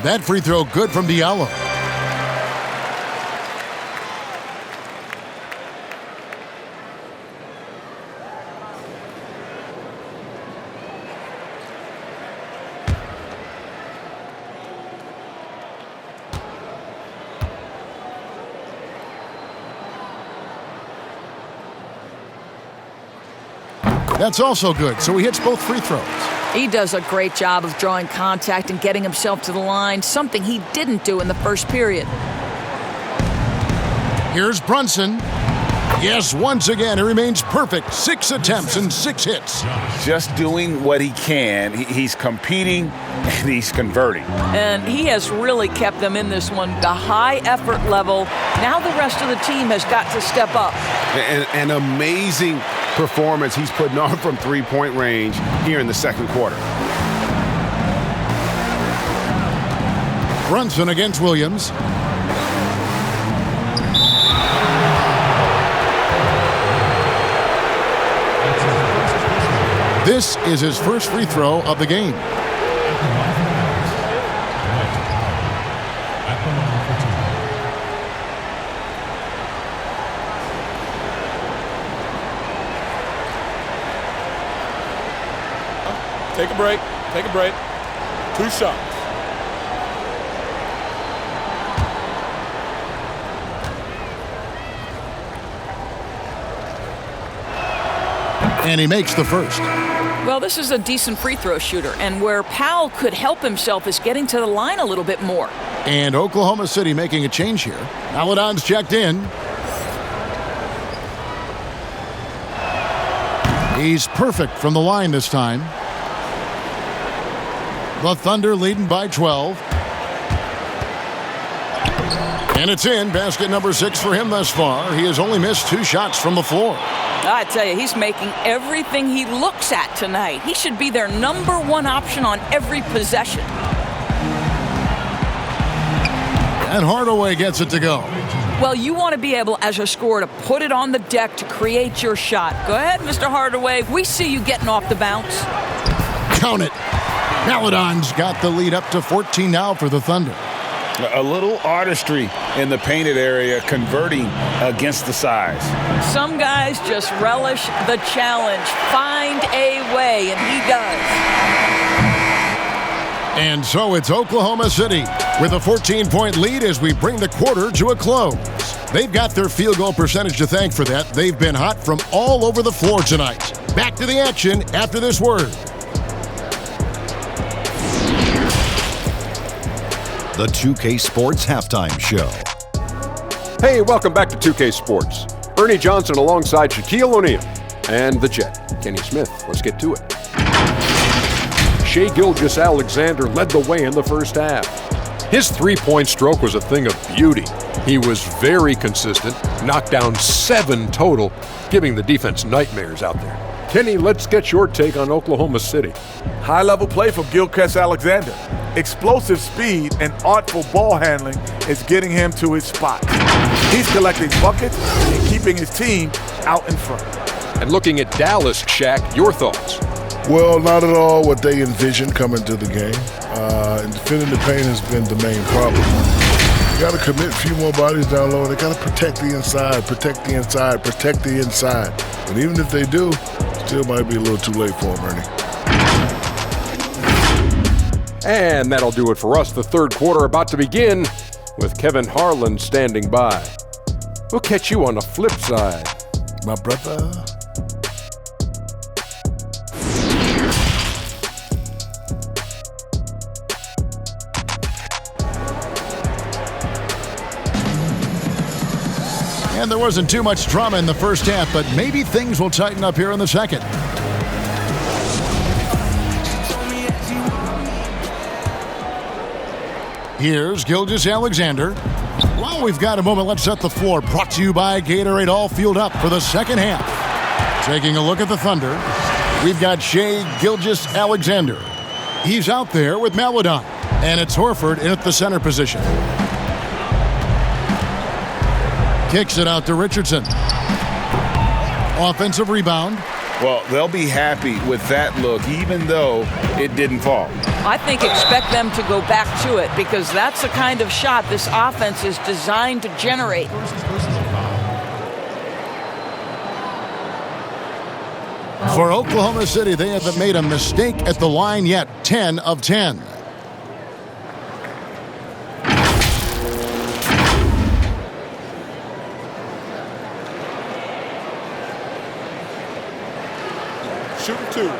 That free throw good from Diallo. That's also good, so he hits both free throws.
He does a great job of drawing contact and getting himself to the line, something he didn't do in the first period.
Here's Brunson. Yes, once again, he remains perfect. 6 attempts and 6 hits.
Just doing what he can. He's competing and he's converting.
And he has really kept them in this one. The high effort level. Now the rest of the team has got to step up.
An amazing performance he's putting on from three-point range here in the second quarter.
Brunson against Williams. This is his first free throw of the game.
Take a break. Take a break. 2 shots.
And he makes the first.
Well, this is a decent free throw shooter, and where Powell could help himself is getting to the line a little bit more.
And Oklahoma City making a change here. Maledon's checked in. He's perfect from the line this time. The Thunder leading by 12. And it's in. Basket number 6 for him thus far. He has only missed 2 shots from the floor.
I tell you, he's making everything he looks at tonight. He should be their number 1 option on every possession.
And Hardaway gets it to go.
Well, you want to be able, as a scorer, to put it on the deck to create your shot. Go ahead, Mr. Hardaway. We see you getting off the bounce.
Count it. Maledon's got the lead up to 14 now for the Thunder.
A little artistry in the painted area, converting against the size.
Some guys just relish the challenge. Find a way, and he does.
And so it's Oklahoma City with a 14-point lead as we bring the quarter to a close. They've got their field goal percentage to thank for that. They've been hot from all over the floor tonight. Back to the action after this word.
The 2K Sports Halftime Show.
Hey, welcome back to 2K Sports. Ernie Johnson alongside Shaquille O'Neal and the Jet, Kenny Smith. Let's get to it. Shai Gilgeous-Alexander led the way in the first half. His three-point stroke was a thing of beauty. He was very consistent, knocked down 7 total, giving the defense nightmares out there. Kenny, let's get your take on Oklahoma City.
High-level play from Gilgeous-Alexander. explosive speed and artful ball handling is getting him to his spot. He's collecting buckets and keeping his team out in front.
And looking at Dallas, Shaq, your thoughts?
Well, not at all what they envisioned coming to the game. And defending the paint has been the main problem. You got to commit a few more bodies down low. They got to protect the inside, protect the inside, protect the inside. And even if they do, still might be a little too late for them, Ernie.
And that'll do it for us. The third quarter about to begin with Kevin Harlan standing by. We'll catch you on the flip side,
my brother.
And there wasn't too much drama in the first half, but maybe things will tighten up here in the second. Here's Gilgeous-Alexander. While we've got a moment, let's set the floor. Brought to you by Gatorade, all fueled up for the second half. Taking a look at the Thunder, we've got Shai Gilgeous-Alexander. He's out there with Maledon, and it's Horford in at the center position. Kicks it out to Richardson. Offensive rebound.
Well, they'll be happy with that look, even though it didn't fall.
I think expect them to go back to it because that's the kind of shot this offense is designed to generate.
For Oklahoma City, they haven't made a mistake at the line yet. 10 of 10.
Shooting two.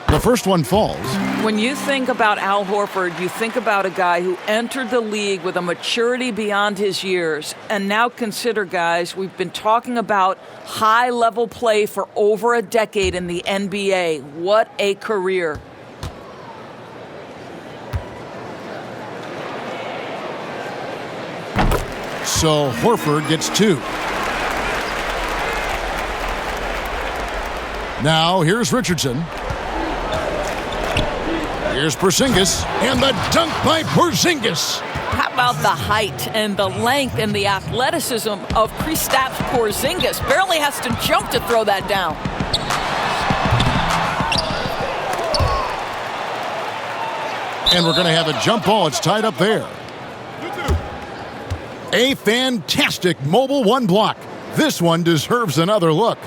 The first one falls.
When you think about Al Horford, you think about a guy who entered the league with a maturity beyond his years. And now consider, guys, we've been talking about high-level play for over a decade in the NBA. What a career.
So Horford gets 2. Now here's Richardson. Here's Porzingis, and the dunk by Porzingis.
How about the height and the length and the athleticism of Kristaps Porzingis? Barely has to jump to throw that down.
And we're going to have a jump ball. It's tied up there. A fantastic mobile one block. This one deserves another look.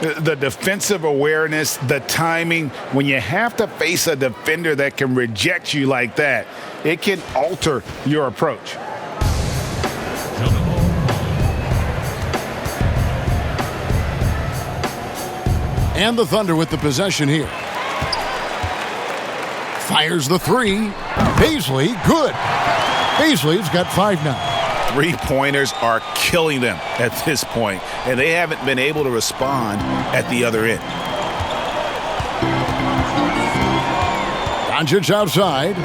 The defensive awareness, the timing, when you have to face a defender that can reject you like that, it can alter your approach.
And the Thunder with the possession here. Fires the 3. Paisley, good. Paisley's got 5 now.
Three-pointers are killing them at this point, and they haven't been able to respond at the other end.
Doncic outside.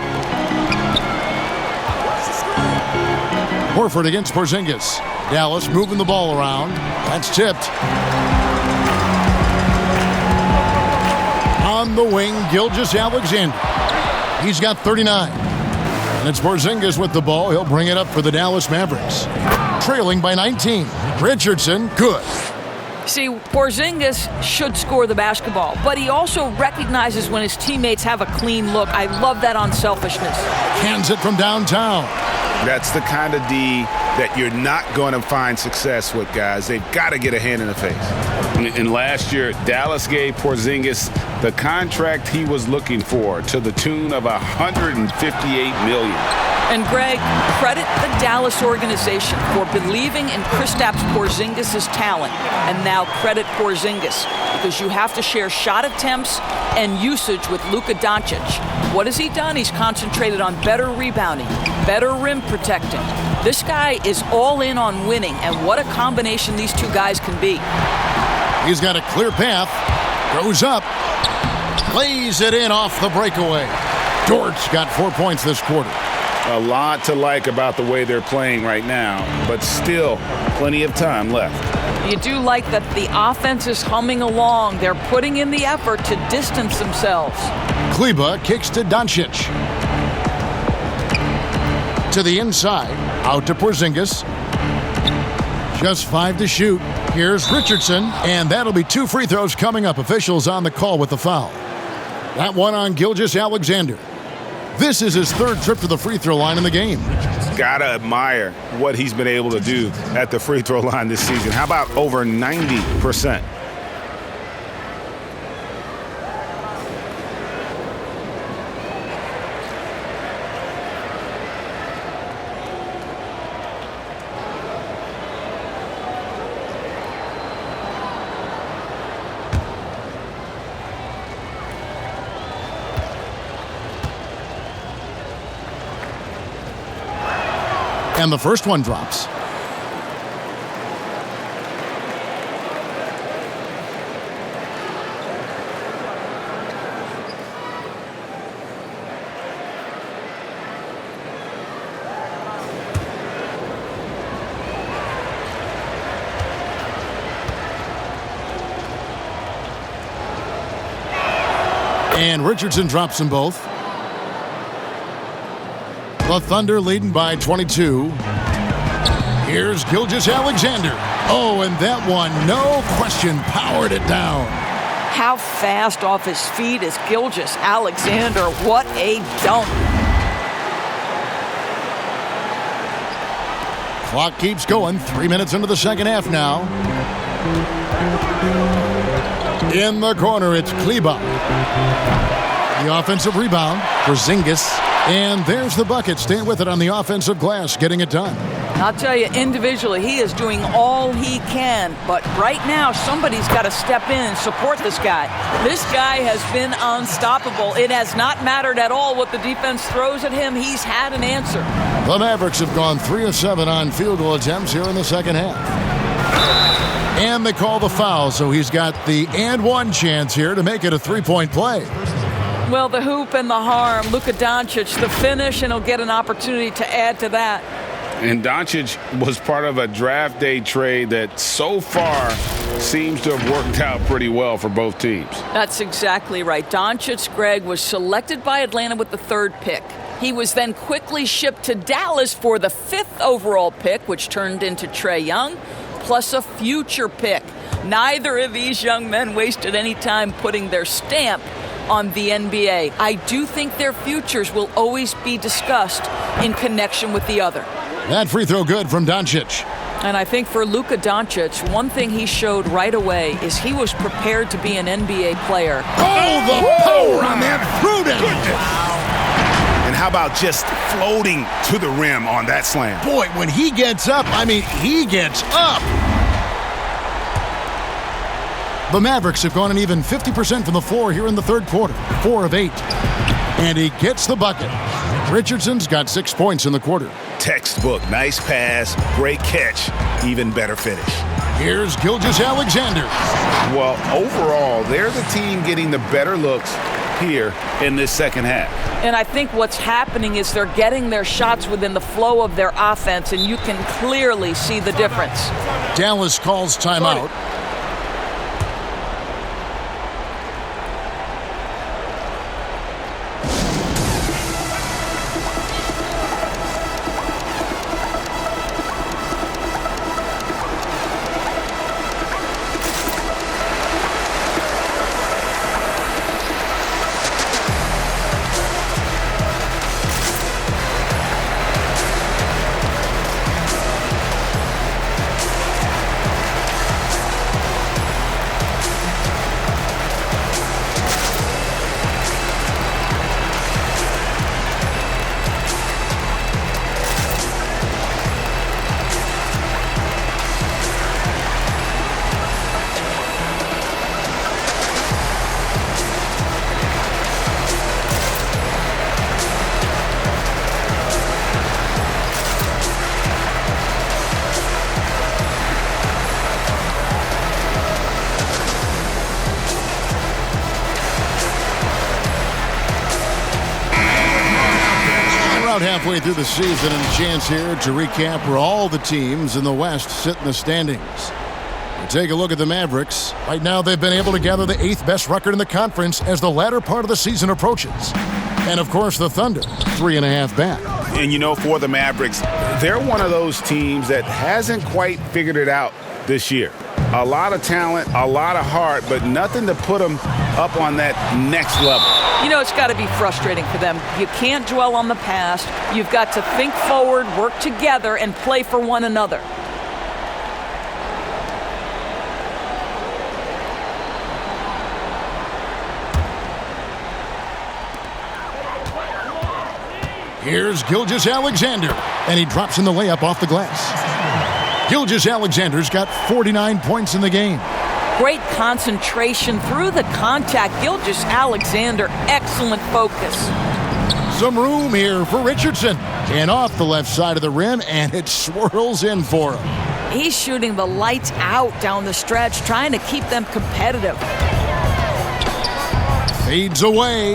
Horford against Porzingis. Dallas moving the ball around. That's tipped. On the wing, Gilgeous-Alexander. He's got 39. And it's Porzingis with the ball. He'll bring it up for the Dallas Mavericks. Trailing by 19. Richardson, good.
See, Porzingis should score the basketball, but he also recognizes when his teammates have a clean look. I love that unselfishness.
Hands it from downtown.
That's the kind of D that you're not going to find success with, guys. They've got to get a hand in the face. And last year, Dallas gave Porzingis the contract he was looking for to the tune of $158 million.
And Greg, credit the Dallas organization for believing in Kristaps Porzingis' talent. And now credit Porzingis because you have to share shot attempts and usage with Luka Doncic. What has he done? He's concentrated on better rebounding, better rim protecting. This guy is all in on winning, and what a combination these two guys can be.
He's got a clear path, goes up, lays it in off the breakaway. Dort's got 4 points this quarter.
A lot to like about the way they're playing right now, but still plenty of time left.
You do like that the offense is humming along. They're putting in the effort to distance themselves.
Kleba kicks to Doncic. To the inside, out to Porzingis. Just 5 to shoot. Here's Richardson, and that'll be 2 free throws coming up. Officials on the call with the foul. That one on Gilgeous-Alexander. This is his 3rd trip to the free throw line in the game.
Gotta admire what he's been able to do at the free throw line this season. How about over 90%?
And the first one drops. And Richardson drops them both. The Thunder leading by 22. Here's Gilgeous-Alexander. Oh, and that one, no question, powered it down.
How fast off his feet is Gilgeous-Alexander. What a dunk.
Clock keeps going. 3 minutes into the second half now. In the corner, it's Kleba. The offensive rebound, Porzingis. And there's the bucket. Staying with it on the offensive glass, getting it done.
I'll tell you, individually, he is doing all he can. But right now, somebody's got to step in and support this guy. This guy has been unstoppable. It has not mattered at all what the defense throws at him. He's had an answer.
The Mavericks have gone 3 of 7 on field goal attempts here in the second half. And they call the foul, so he's got the and one chance here to make it a 3-point play.
Well, the hoop and the harm, Luka Doncic, the finish, and he'll get an opportunity to add to that.
And Doncic was part of a draft day trade that so far seems to have worked out pretty well for both teams.
That's exactly right. Doncic, Greg, was selected by Atlanta with the 3rd pick. He was then quickly shipped to Dallas for the 5th overall pick, which turned into Trae Young, plus a future pick. Neither of these young men wasted any time putting their stamp on the NBA. I do think their futures will always be discussed in connection with the other.
That free throw good from Doncic.
And I think for Luka Doncic, one thing he showed right away is he was prepared to be an NBA player.
Oh, the power on that prudent.
And how about just floating to the rim on that slam?
Boy, when he gets up, I mean, he gets up. The Mavericks have gone an even 50% from the floor here in the 3rd quarter. 4 of 8. And he gets the bucket. Richardson's got 6 points in the quarter.
Textbook. Nice pass. Great catch. Even better finish.
Here's Gilgeous-Alexander.
Well, overall, they're the team getting the better looks here in this second half.
And I think what's happening is they're getting their shots within the flow of their offense, and you can clearly see the difference.
Dallas calls timeout. About halfway through the season, and a chance here to recap where all the teams in the West sit in the standings. We take a look at the Mavericks. Right now, they've been able to gather the 8th best record in the conference as the latter part of the season approaches. And, of course, the Thunder, 3.5 back.
And, you know, for the Mavericks, they're one of those teams that hasn't quite figured it out this year. A lot of talent, a lot of heart, but nothing to put them up on that next level.
You know, it's got to be frustrating for them. You can't dwell on the past. You've got to think forward, work together, and play for one another.
Here's Gilgeous-Alexander, and he drops in the layup off the glass. Gilgeous-Alexander's got 49 points in the game.
Great concentration through the contact. Gilgeous-Alexander, excellent focus.
Some room here for Richardson. And off the left side of the rim, and it swirls in for him.
He's shooting the lights out down the stretch, trying to keep them competitive.
Fades away.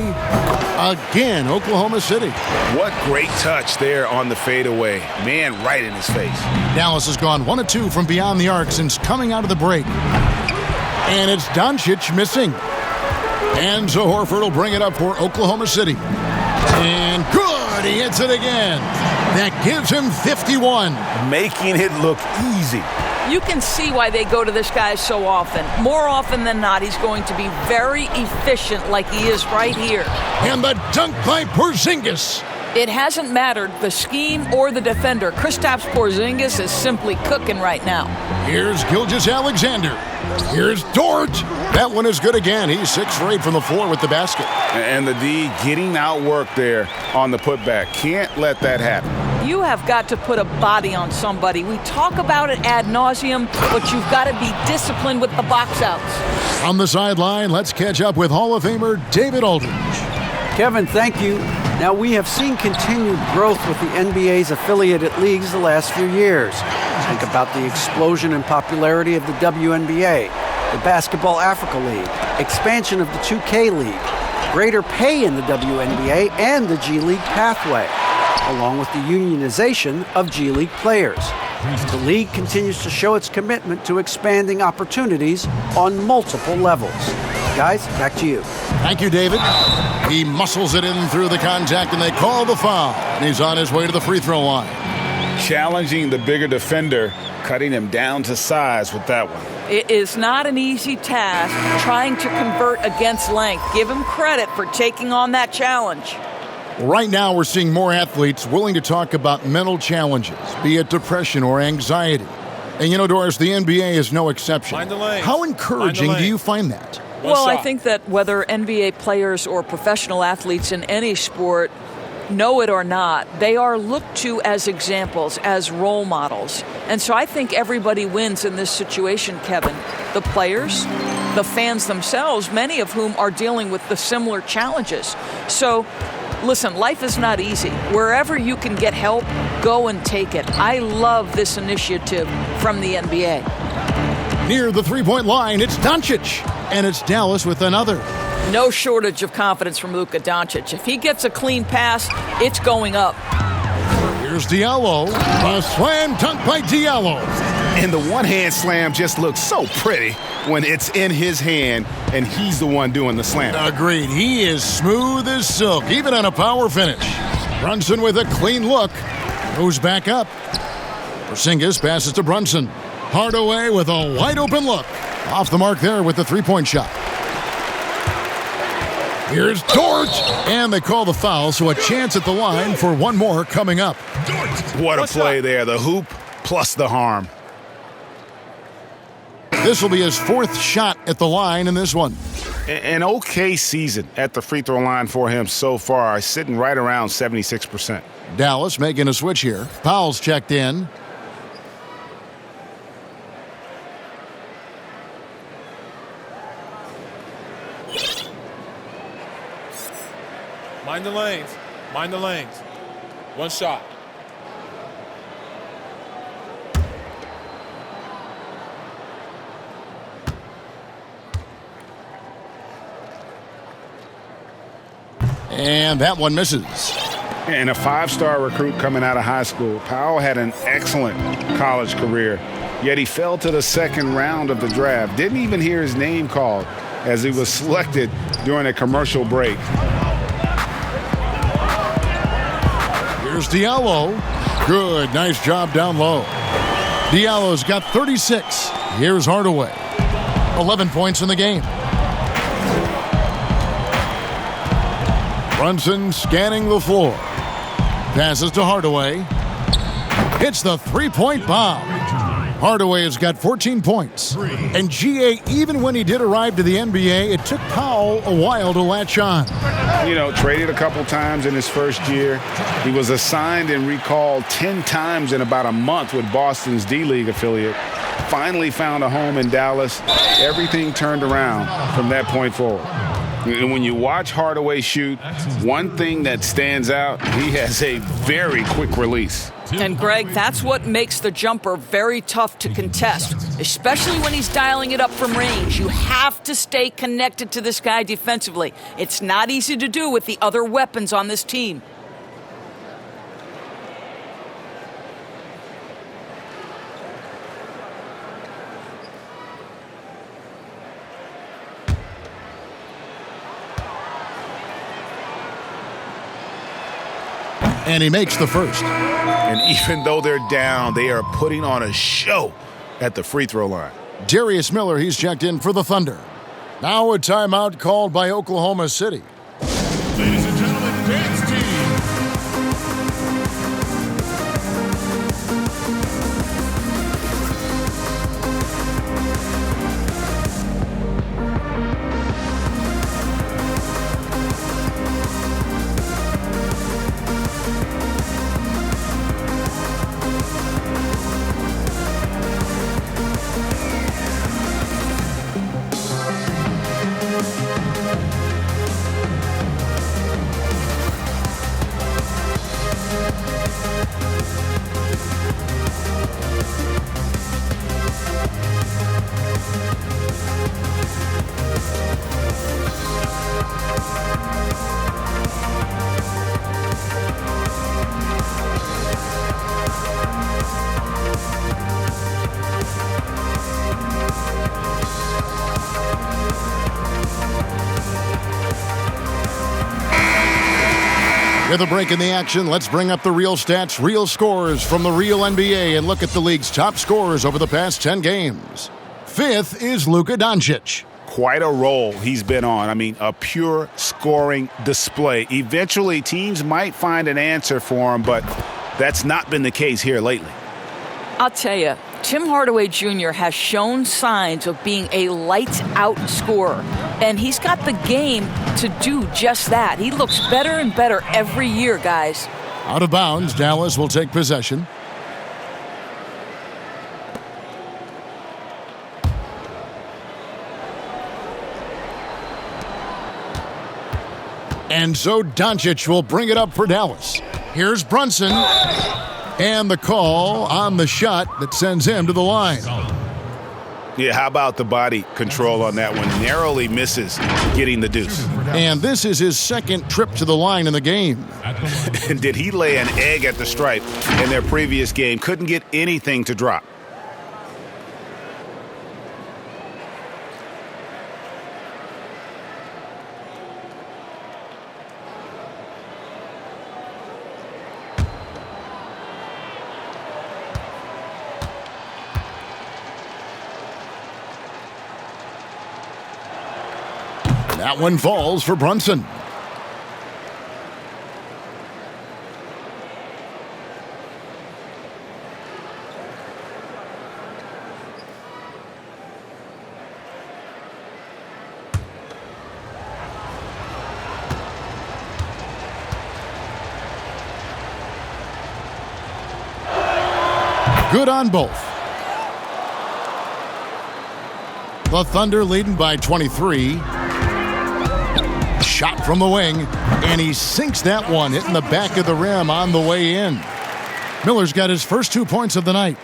Again, Oklahoma City.
What great touch there on the fadeaway. Man, right in his face.
Dallas has gone 1 of 2 from beyond the arc since coming out of the break. And it's Doncic missing. And so Horford will bring it up for Oklahoma City. And good, he hits it again. That gives him 51.
Making it look easy.
You can see why they go to this guy so often. More often than not, he's going to be very efficient like he is right here.
And the dunk by Porzingis.
It hasn't mattered the scheme or the defender. Kristaps Porzingis is simply cooking right now.
Here's Gilgeous-Alexander. Here's Dort. That one is good again. He's 6 for 8 from the floor with the basket.
And the D getting outworked there on the putback. Can't let that happen.
You have got to put a body on somebody. We talk about it ad nauseum, but you've got to be disciplined with the box outs.
On the sideline, let's catch up with Hall of Famer David Aldridge.
Kevin, thank you. Now, we have seen continued growth with the NBA's affiliated leagues the last few years. Think about the explosion in popularity of the WNBA, the Basketball Africa League, expansion of the 2K League, greater pay in the WNBA and the G League pathway, along with the unionization of G League players. The league continues to show its commitment to expanding opportunities on multiple levels. Guys, back to you.
Thank you, David. He muscles it in through the contact, and they call the foul. And he's on his way to the free throw line.
Challenging the bigger defender, cutting him down to size with that one.
It is not an easy task trying to convert against length. Give him credit for taking on that challenge.
Right now, we're seeing more athletes willing to talk about mental challenges, be it depression or anxiety. And you know, Doris, the NBA is no exception. How encouraging do you find that?
Well, I think that whether NBA players or professional athletes in any sport know it or not, they are looked to as examples, as role models. And so I think everybody wins in this situation, Kevin. The players, the fans themselves, many of whom are dealing with the similar challenges. So, listen, life is not easy. Wherever you can get help, go and take it. I love this initiative from the NBA.
Near the three-point line, it's Doncic. And it's Dallas with another.
No shortage of confidence from Luka Doncic. If he gets a clean pass, it's going up.
Here's Diallo. A slam dunk by Diallo.
And the one-hand slam just looks so pretty when it's in his hand and he's the one doing the slam.
Agreed. He is smooth as silk, even on a power finish. Brunson with a clean look. Goes back up. Porzingis passes to Brunson. Hardaway with a wide-open look. Off the mark there with the three-point shot. Here's Dort. And they call the foul, so a chance at the line for one more coming up.
What a play there. The hoop plus the harm.
This will be his 4th shot at the line in this one.
An okay season at the free throw line for him so far, sitting right around 76%.
Dallas making a switch here. Powell's checked in.
Mind the lanes. Mind the lanes. One shot.
And that one misses.
And a 5-star recruit coming out of high school, Powell had an excellent college career, yet he fell to the second round of the draft. Didn't even hear his name called as he was selected during a commercial break.
Here's Diallo. Good, nice job down low. Diallo's got 36. Here's Hardaway. 11 points in the game. Brunson scanning the floor. Passes to Hardaway. Hits the three-point bomb. Hardaway has got 14 points. And GA, even when he did arrive to the NBA, it took Powell a while to latch on.
You know, traded a couple times in his first year. He was assigned and recalled 10 times in about a month with Boston's D-League affiliate. Finally found a home in Dallas. Everything turned around from that point forward. And when you watch Hardaway shoot, one thing that stands out, he has a very quick release.
And Greg, that's what makes the jumper very tough to contest, especially when he's dialing it up from range. You have to stay connected to this guy defensively. It's not easy to do with the other weapons on this team.
And he makes the first.
And even though they're down, they are putting on a show at the free throw line.
Darius Miller, he's checked in for the Thunder. Now a timeout called by Oklahoma City.
Ladies and gentlemen, dance team.
With a break in the action, let's bring up the real stats, real scores from the real NBA and look at the league's top scorers over the past 10 games. Fifth is Luka Doncic.
Quite a role he's been on. I mean, a pure scoring display. Eventually, teams might find an answer for him, but that's not been the case here lately.
I'll tell you, Tim Hardaway Jr. has shown signs of being a lights-out scorer, and he's got the game to do just that. He looks better and better every year, guys.
Out of bounds, Dallas will take possession. And so Doncic will bring it up for Dallas. Here's Brunson. And the call on the shot that sends him to the line.
Yeah, how about the body control on that one? Narrowly misses getting the deuce.
And this is his second trip to the line in the game.
And did he lay an egg at the stripe in their previous game? Couldn't get anything to drop.
That one falls for Brunson. Good on both. The Thunder leading by 23. Shot from the wing, and he sinks that one, hitting the back of the rim on the way in. Miller's got his first 2 points of the night.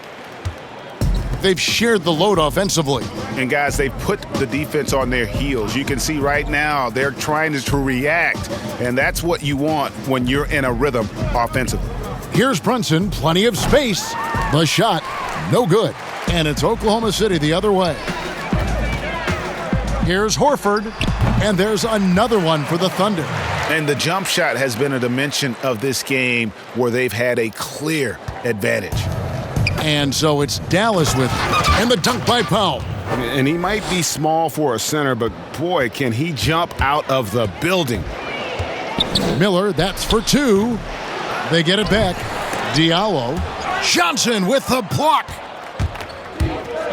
they've shared the load offensively.
And guys, they've put the defense on their heels. You can see right now they're trying to react, and that's what you want when you're in a rhythm offensively.
Here's Brunson, plenty of space. The shot, no good. And it's Oklahoma City the other way. Here's Horford, and there's another one for the Thunder.
And the jump shot has been a dimension of this game where they've had a clear advantage.
And so it's Dallas with it. And the dunk by Powell.
And he might be small for a center, but boy, can he jump out of the building.
Miller, that's for two. They get it back. Diallo. Johnson with the block.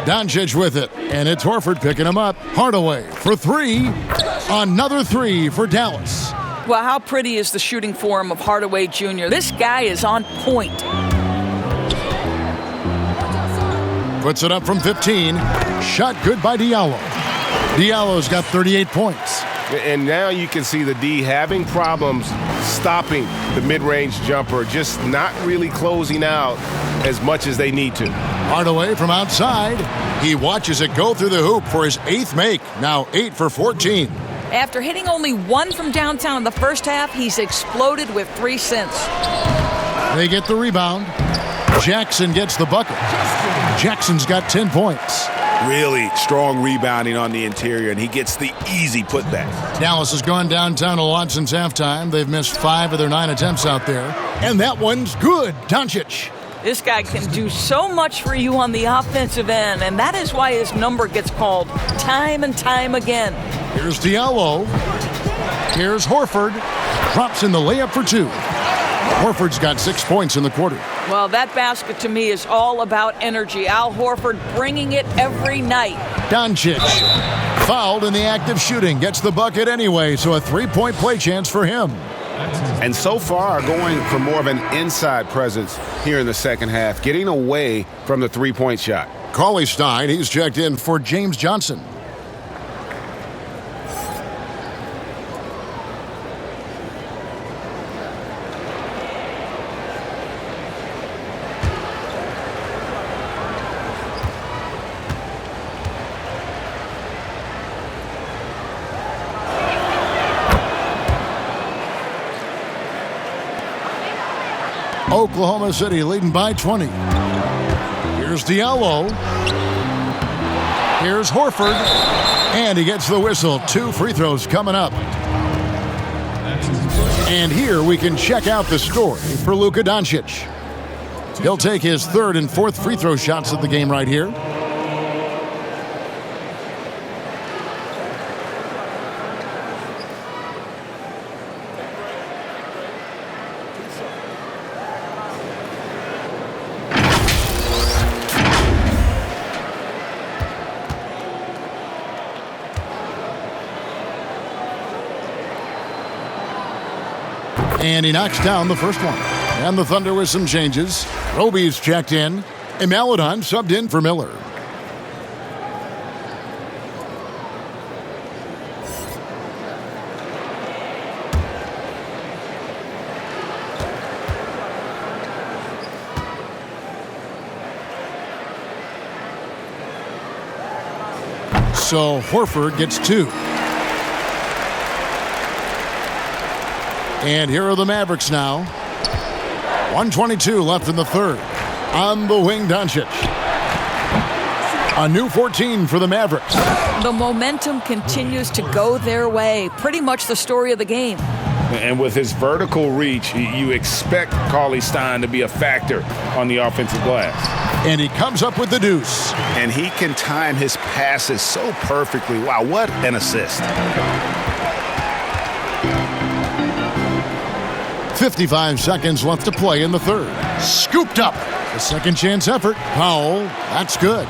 Doncic with it. And it's Horford picking him up. Hardaway for three. Another three for Dallas.
Well, how pretty is the shooting form of Hardaway Jr.? This guy is on point.
Puts it up from 15. Shot good by Diallo. Diallo's got 38 points.
And now you can see the D having problems stopping the mid-range jumper, just not really closing out as much as they need to.
Hardaway from outside. He watches it go through the hoop for his 8th make. Now 8 for 14.
After hitting only one from downtown in the first half, he's exploded with 3 since.
They get the rebound. Jackson gets the bucket. Jackson's got 10 points.
Really strong rebounding on the interior, and he gets the easy putback.
Dallas has gone downtown a lot since halftime. They've missed 5 of their 9 attempts out there. And that one's good. Doncic.
This guy can do so much for you on the offensive end, and that is why his number gets called time and time again.
Here's Diallo. Here's Horford. Drops in the layup for 2. Horford's got 6 points in the quarter.
Well, that basket to me is all about energy. Al Horford bringing it every night.
Doncic, fouled in the act of shooting, gets the bucket anyway, so a 3-point play chance for him.
And so far, going for more of an inside presence here in the second half, getting away from the 3-point shot.
Cauley Stein, he's checked in for James Johnson. Oklahoma City leading by 20. Here's Diallo. Here's Horford. And he gets the whistle. 2 free throws coming up. And here we can check out the story for Luka Doncic. He'll take his 3rd and 4th free throw shots of the game right here. And he knocks down the first one. And the Thunder with some changes. Roby's checked in. And Maledon subbed in for Miller. So Horford gets 2. And here are the Mavericks now. 1:22 left in the third. On the wing, Doncic. A new 14 for the Mavericks.
The momentum continues to go their way. Pretty much the story of the game.
And with his vertical reach, you expect Cauley Stein to be a factor on the offensive glass.
And he comes up with the deuce.
And he can time his passes so perfectly. Wow, what an assist.
55 seconds left to play in the third. Scooped up. The second chance effort. Powell, that's good.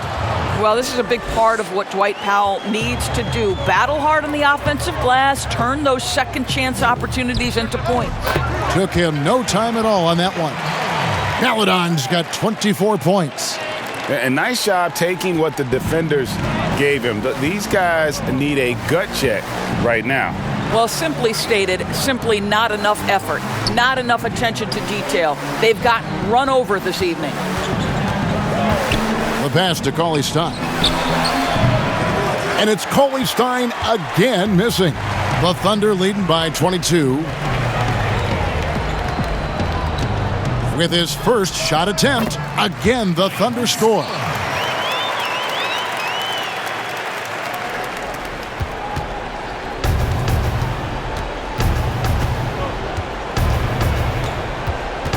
Well, this is a big part of what Dwight Powell needs to do. Battle hard on the offensive glass, turn those second chance opportunities into points.
Took him no time at all on that one. Maledon's got 24 points.
A nice job taking what the defenders gave him. These guys need a gut check right now.
Well, simply stated, simply not enough effort, not enough attention to detail. They've gotten run over this evening.
The pass to Cauley-Stein. And it's Cauley-Stein again missing. The Thunder leading by 22. With his first shot attempt, again the Thunder score.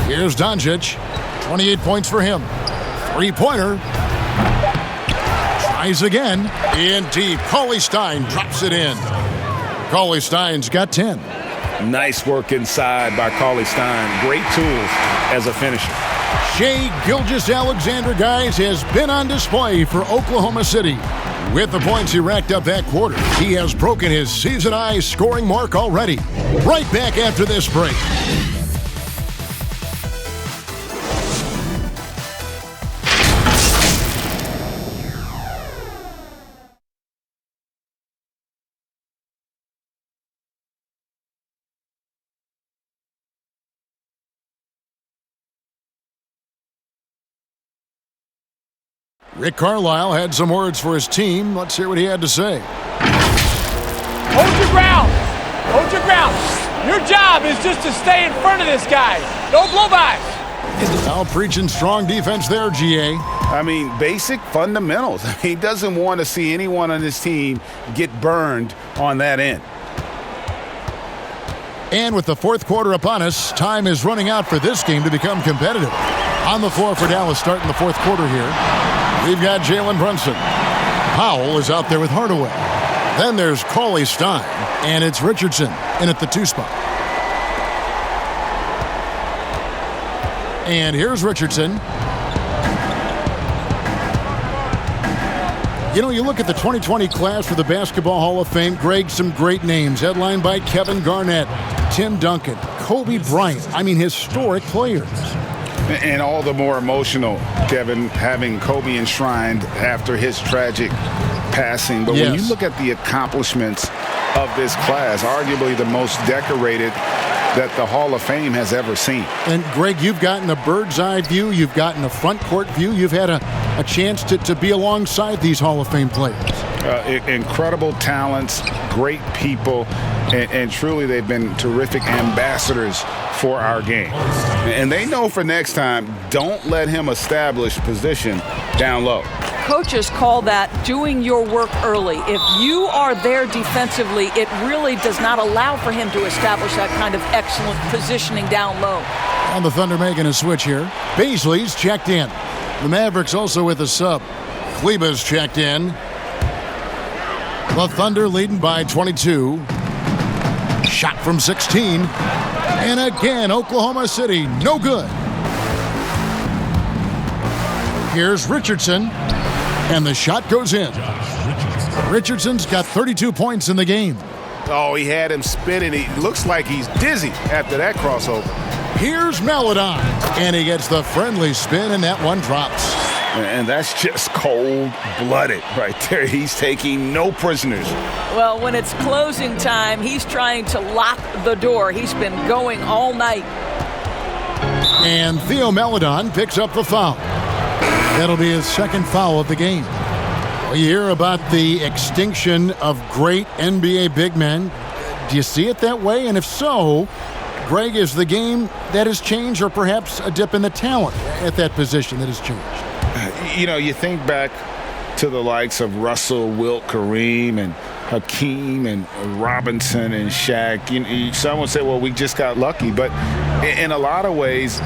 Here's Doncic. 28 points for him. Three-pointer. Tries again. In deep. Cauley-Stein drops it in. Cauley-Stein's got 10.
Nice work inside by Cauley-Stein. Great tools as a finisher.
Shai Gilgeous-Alexander, guys, has been on display for Oklahoma City. With the points he racked up that quarter, he has broken his season-high scoring mark already. Right back after this break. Rick Carlisle had some words for his team. Let's hear what he had to say.
Hold your ground. Hold your ground. Your job is just to stay in front of this guy. No blow-bys.
Now preaching strong defense there, GA.
I mean, basic fundamentals. He doesn't want to see anyone on his team get burned on that end.
And with the fourth quarter upon us, time is running out for this game to become competitive. On the floor for Dallas starting the fourth quarter here. We've got Jalen Brunson. Powell is out there with Hardaway. Then there's Cauley-Stein, and it's Richardson in at the 2 spot. And here's Richardson. You know, you look at the 2020 class for the Basketball Hall of Fame, Greg, some great names, headlined by Kevin Garnett, Tim Duncan, Kobe Bryant. I mean, historic players.
And all the more emotional, Kevin, having Kobe enshrined after his tragic passing. But when you look at the accomplishments of this class, arguably the most decorated that the Hall of Fame has ever seen.
And, Greg, you've gotten a bird's eye view. You've gotten a front court view. You've had a chance to be alongside these Hall of Fame players.
Incredible talents, great people, and truly they've been terrific ambassadors for our game. And they know for next time, don't let him establish position down low.
Coaches call that doing your work early. If you are there defensively, it really does not allow for him to establish that kind of excellent positioning down low.
And the Thunder making a switch here. Beasley's checked in. The Mavericks also with a sub. Kleba's checked in. The Thunder leading by 22. Shot from 16. And again, Oklahoma City, no good. Here's Richardson. And the shot goes in. Richardson's got 32 points in the game.
Oh, he had him spinning. He looks like he's dizzy after that crossover.
Here's Maledon. And he gets the friendly spin, and that one drops.
And that's just cold-blooded right there. He's taking no prisoners.
Well, when it's closing time, he's trying to lock the door. He's been going all night.
And Theo Maledon picks up the foul. That'll be his second foul of the game. Well, you hear about the extinction of great NBA big men. Do you see it that way? And if so, Greg, is the game that has changed, or perhaps a dip in the talent at that position that has changed?
You know, you think back to the likes of Russell, Wilt, Kareem, and Hakeem, and Robinson, and Shaq. Some would say, well, we just got lucky. But in a lot of ways,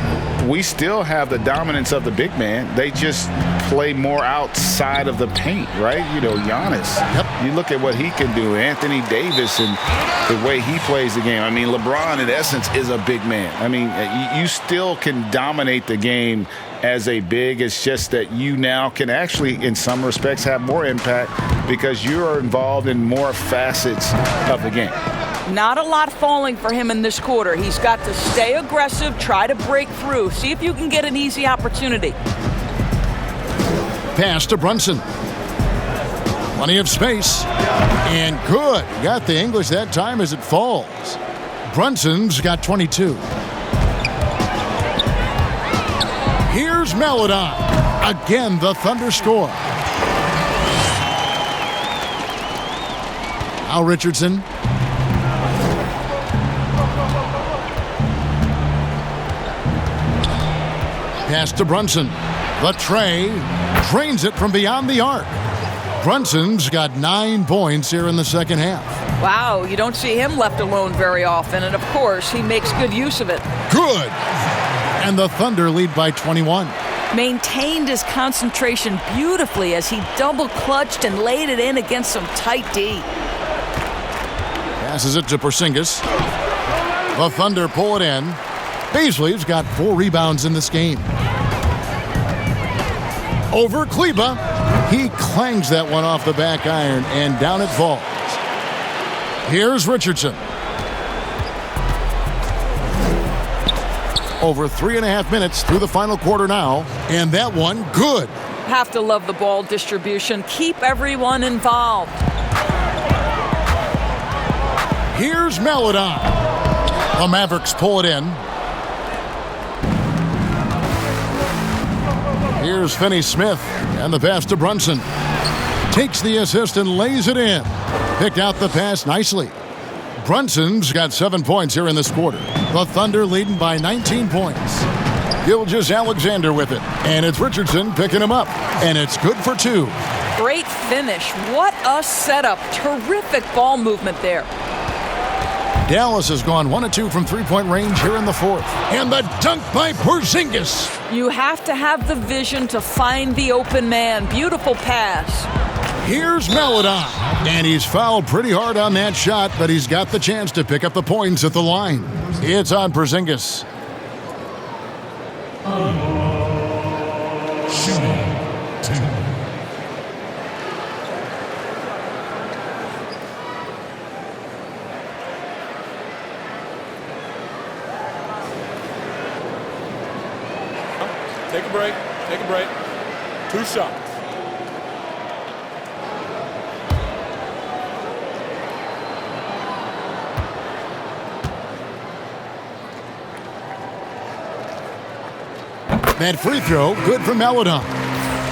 we still have the dominance of the big man. They just play more outside of the paint, right? You know, Giannis. Yep. You look at what he can do. Anthony Davis and the way he plays the game. I mean, LeBron, in essence, is a big man. I mean, you still can dominate the game as a big. It's just that you now can actually, in some respects, have more impact because you are involved in more facets of the game.
Not a lot falling for him in this quarter. He's got to stay aggressive, try to break through, see if you can get an easy opportunity.
Pass to Brunson. Plenty of space. And good. Got the English that time as it falls. Brunson's got 22. Here's Maledon. Again, the Thunder score. Now Richardson. Pass to Brunson. The tray drains it from beyond the arc. Brunson's got 9 points here in the second half.
Wow, you don't see him left alone very often, and of course, he makes good use of it.
Good. And the Thunder lead by 21.
Maintained his concentration beautifully as he double-clutched and laid it in against some tight D.
Passes it to Porzingis. The Thunder pull it in. Beasley's got 4 rebounds in this game. Over Kleba. He clangs that one off the back iron, and down it falls. Here's Richardson. Over 3.5 minutes through the final quarter now, and that one good.
Have to love the ball distribution. Keep everyone involved.
Here's Maledon. The Mavericks pull it in. Here's Finney-Smith, and the pass to Brunson. Takes the assist and lays it in. Picked out the pass nicely. Brunson's got 7 points here in this quarter. The Thunder leading by 19 points. Gilgeous-Alexander with it, and it's Richardson picking him up, and it's good for 2.
Great finish. What a setup. Terrific ball movement there.
Dallas has gone 1 of 2 from three-point range here in the fourth. And the dunk by Porzingis.
You have to have the vision to find the open man. Beautiful pass.
Here's Maledon. And he's fouled pretty hard on that shot, but he's got the chance to pick up the points at the line. It's on Porzingis.
Take a break. Take a break. 2 shots.
That free throw, good for Maledon.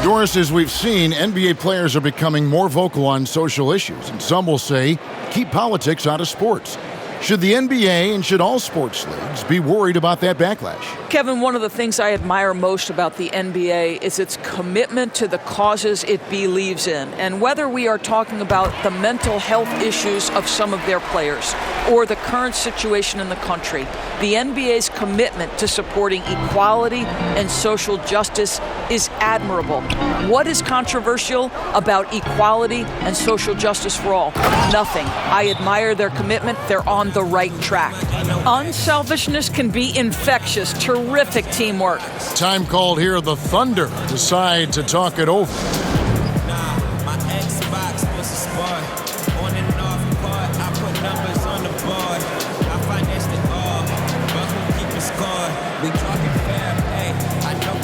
Doris, as we've seen, NBA players are becoming more vocal on social issues, and some will say, keep politics out of sports. Should the NBA and should all sports leagues be worried about that backlash?
Kevin, one of the things I admire most about the NBA is its commitment to the causes it believes in. And whether we are talking about the mental health issues of some of their players or the current situation in the country, the NBA's commitment to supporting equality and social justice is admirable. What is controversial about equality and social justice for all? Nothing. I admire their commitment. They're on the right track. Unselfishness can be infectious. Terrific teamwork.
Time called here. The Thunder decide to talk it over.
My Xbox was a sport. On and off court, I put numbers on the board. I financed it all, but who keep the score? We talking fair pay. I know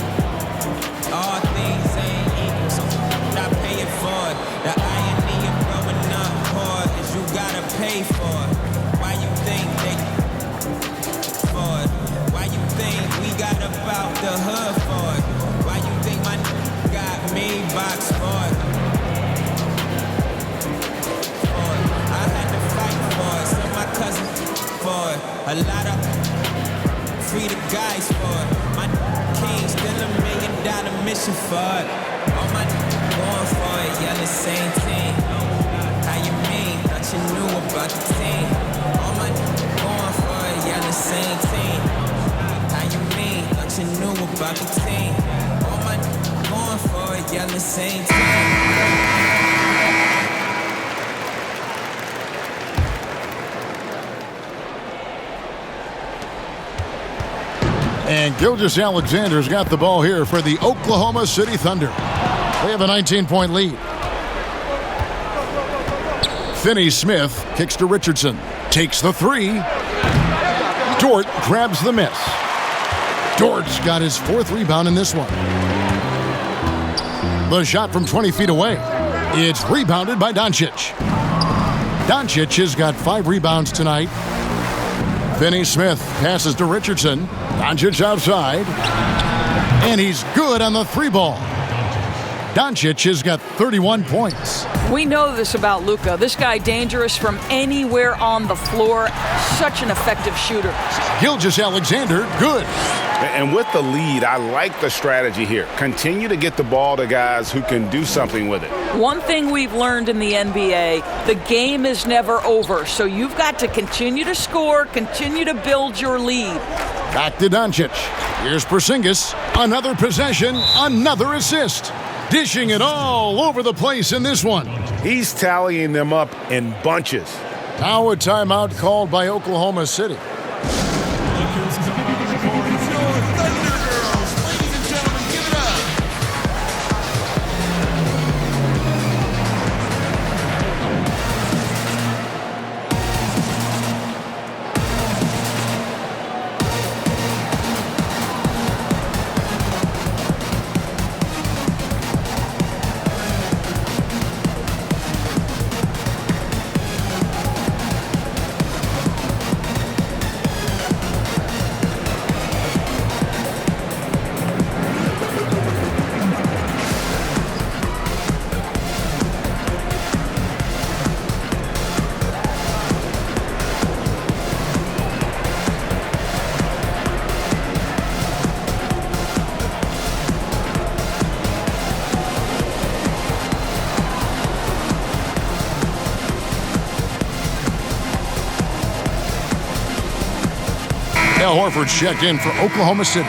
all things ain't equal, so not paying for it. The irony of growing up poor is you gotta pay for it. Why you think they for it? Why you think we got about the hood for it? Why you think my got me box for it? I had to fight for it, so my cousin for it. A lot of free the guys for it. My king still $1 million mission for it. All my going for it, yeah, the same team. How you mean? Thought you knew about the team. All my going for it, yeah, the same team. How you mean? Thought you knew about the team. All my going for it, yeah, the same team.
And Gilgeous-Alexander's got the ball here for the Oklahoma City Thunder. They have a 19-point lead. Finney-Smith kicks to Richardson. Takes the three. Dort grabs the miss. Dort's got his 4th rebound in this one. The shot from 20 feet away. It's rebounded by Doncic. Doncic has got 5 rebounds tonight. Finney-Smith passes to Richardson. Doncic outside. And he's good on the 3-ball. Doncic has got 31 points.
We know this about Luka. This guy dangerous from anywhere on the floor. Such an effective shooter.
Gilgeous-Alexander, good.
And with the lead, I like the strategy here. Continue to get the ball to guys who can do something with it.
One thing we've learned in the NBA, the game is never over. So you've got to continue to score, continue to build your lead.
Back to Doncic. Here's Porzingis. Another possession, another assist. Dishing it all over the place in this one.
He's tallying them up in bunches.
Now a timeout called by Oklahoma City. Al Horford checked in for Oklahoma City.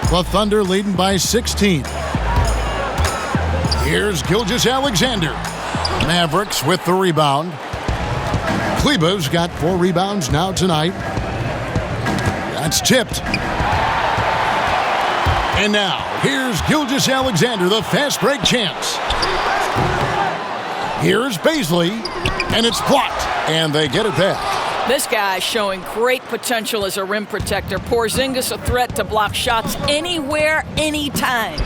The Thunder leading by 16. Here's Gilgeous-Alexander. Mavericks with the rebound. Kleba's got 4 rebounds now tonight. That's tipped. And now, here's Gilgeous-Alexander, the fast break chance. Here's Baisley, and it's blocked, and they get it back.
This guy's showing great potential as a rim protector. Porzingis a threat to block shots anywhere, anytime.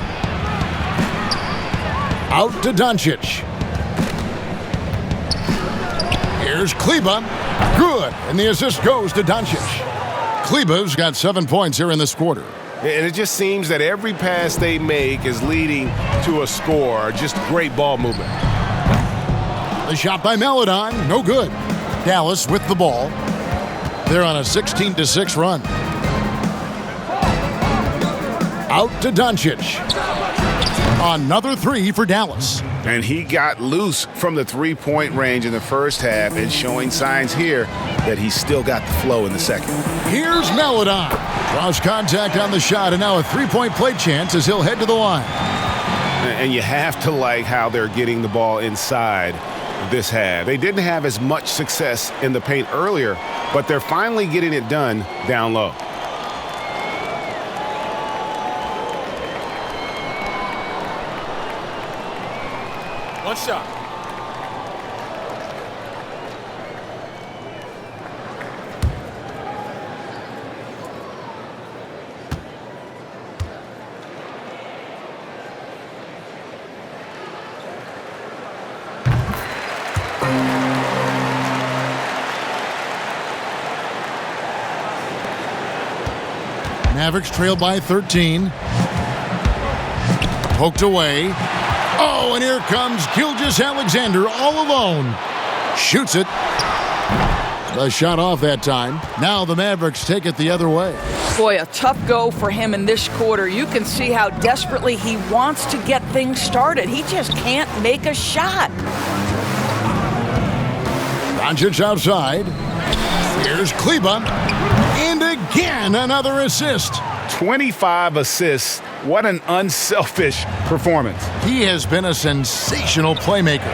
Out to Doncic. Here's Kleba. Good, and the assist goes to Doncic. Kleba's got 7 points here in this quarter.
And it just seems that every pass they make is leading to a score. Just great ball movement.
The shot by Maledon, no good. Dallas with the ball. They're on a 16-6 run. Out to Doncic. Another 3 for Dallas.
And he got loose from the three-point range in the first half and showing signs here that he's still got the flow in the second.
Here's Maledon. Draws contact on the shot, and now a three-point play chance as he'll head to the line.
And you have to like how they're getting the ball inside this half. They didn't have as much success in the paint earlier, but they're finally getting it done down low.
One shot.
Mavericks trail by 13. Poked away. Oh, and here comes Gilgeous-Alexander all alone. Shoots it. The shot off that time. Now the Mavericks take it the other way.
Boy, a tough go for him in this quarter. You can see how desperately he wants to get things started. He just can't make a shot.
Doncic outside. Here's Kleba. And again, another assist.
25 assists. What an unselfish performance.
He has been a sensational playmaker.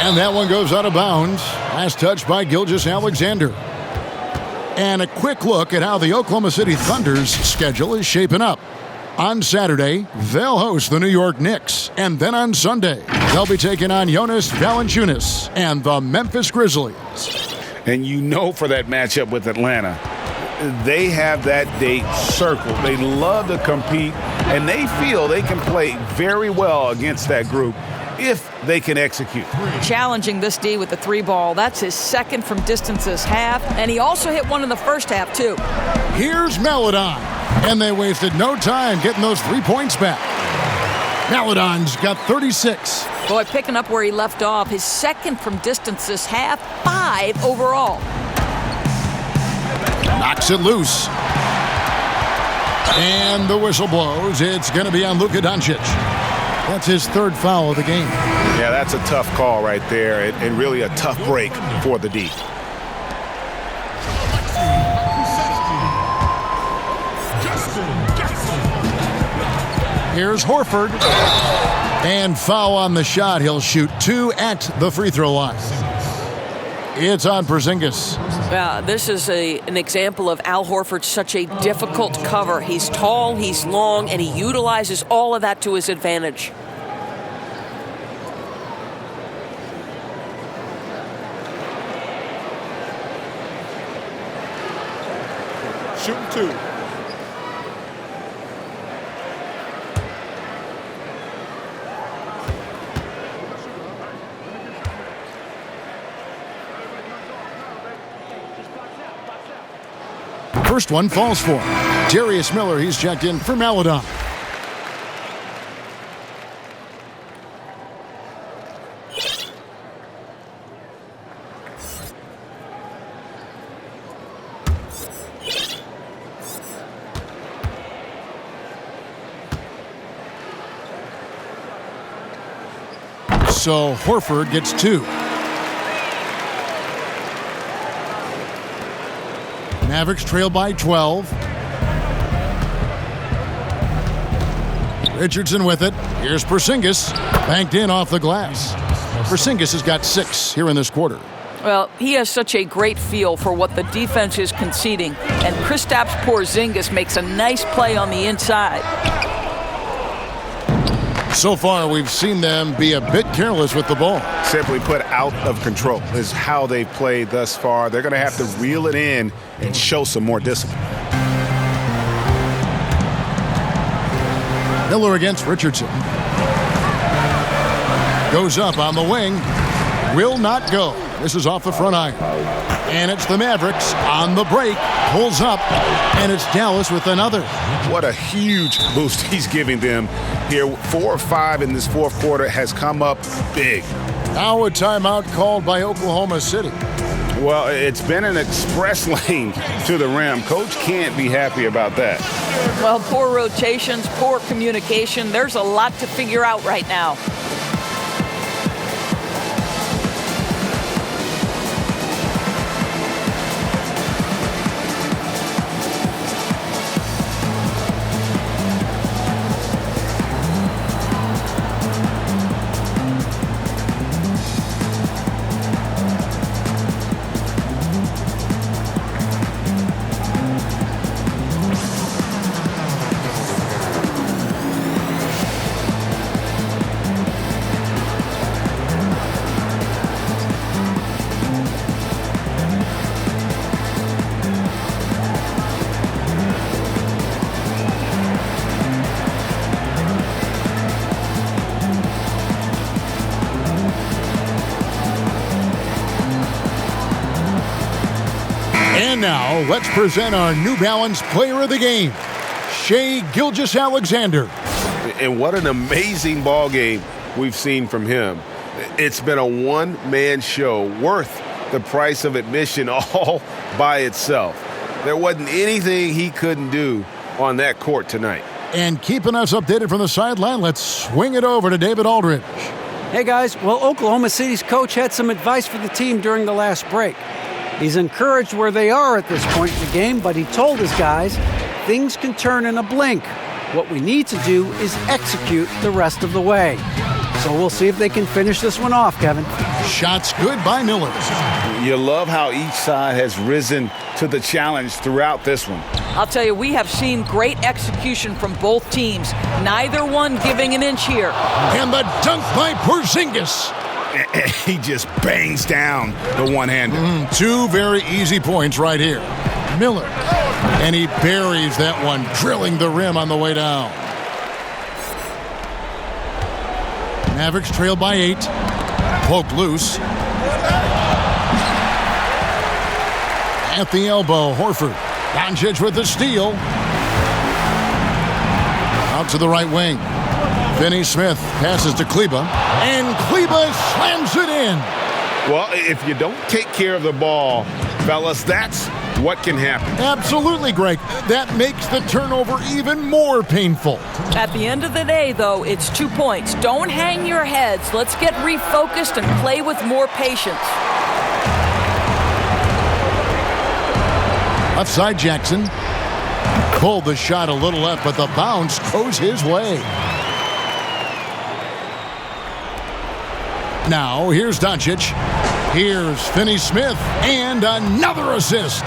And that one goes out of bounds. Last touch by Gilgeous-Alexander. And a quick look at how the Oklahoma City Thunder's schedule is shaping up. On Saturday, they'll host the New York Knicks. And then on Sunday, they'll be taking on Jonas Valanciunas and the Memphis Grizzlies.
And you know for that matchup with Atlanta, they have that date circled. They love to compete, and they feel they can play very well against that group. if they can execute.
Challenging this D with the 3 ball. That's his second from distance this half, and he also hit one in the first half, too.
Here's Maledon, and they wasted no time getting those 3 points back. Maledon's got 36.
Boy, picking up where he left off, his second from distance this half, 5 overall.
Knocks it loose. And the whistle blows. It's going to be on Luka Doncic. That's his 3rd foul of the game.
Yeah, that's a tough call right there, and really a tough break for the D.
Here's Horford. And foul on the shot. He'll shoot 2 at the free throw line. It's on Porzingis.
This is an example of Al Horford's such a difficult cover. He's tall, he's long, and he utilizes all of that to his advantage.
Shooting 2.
First one falls for Darius Miller. He's checked in for Maledon. So Horford gets 2. Mavericks trail by 12. Richardson with it. Here's Porzingis. Banked in off the glass. Porzingis has got 6 here in this quarter.
Well, he has such a great feel for what the defense is conceding. And Kristaps Porzingis makes a nice play on the inside.
So far, we've seen them be a bit careless with the ball.
Simply put, out of control is how they've played thus far. They're going to have to reel it in and show some more discipline.
Miller against Richardson. Goes up on the wing. Will not go. This is off the front iron. And it's the Mavericks on the break. Pulls up. And it's Dallas with another.
What a huge boost he's giving them here. 4 or 5 in this fourth quarter has come up big.
Now a timeout called by Oklahoma City.
Well, it's been an express lane to the rim. Coach can't be happy about that.
Well, poor rotations, poor communication. There's a lot to figure out right now.
And now, let's present our New Balance Player of the Game, Shai Gilgeous-Alexander.
And what an amazing ball game we've seen from him. It's been a one-man show worth the price of admission all by itself. There wasn't anything he couldn't do on that court tonight.
And keeping us updated from the sideline, let's swing it over to David Aldridge.
Hey, guys. Well, Oklahoma City's coach had some advice for the team during the last break. He's encouraged where they are at this point in the game, but he told his guys things can turn in a blink. What we need to do is execute the rest of the way. So we'll see if they can finish this one off, Kevin.
Shots good by Miller.
You love how each side has risen to the challenge throughout this one.
I'll tell you, we have seen great execution from both teams. Neither one giving an inch here.
And the dunk by Porzingis.
He just bangs down the one-hander.
2 very easy points right here. Miller. And he buries that one, drilling the rim on the way down. Mavericks trail by 8. Poke loose. At the elbow, Horford. Doncic with the steal. Out to the right wing. Finney Smith passes to Kleba. And Kleba slams it in.
Well, if you don't take care of the ball, fellas, that's what can happen.
Absolutely, Greg. That makes the turnover even more painful.
At the end of the day, though, it's 2 points. Don't hang your heads. Let's get refocused and play with more patience.
Left side, Jackson. Pulled the shot a little left, but the bounce goes his way. Now, here's Doncic. Here's Finney Smith, and another assist.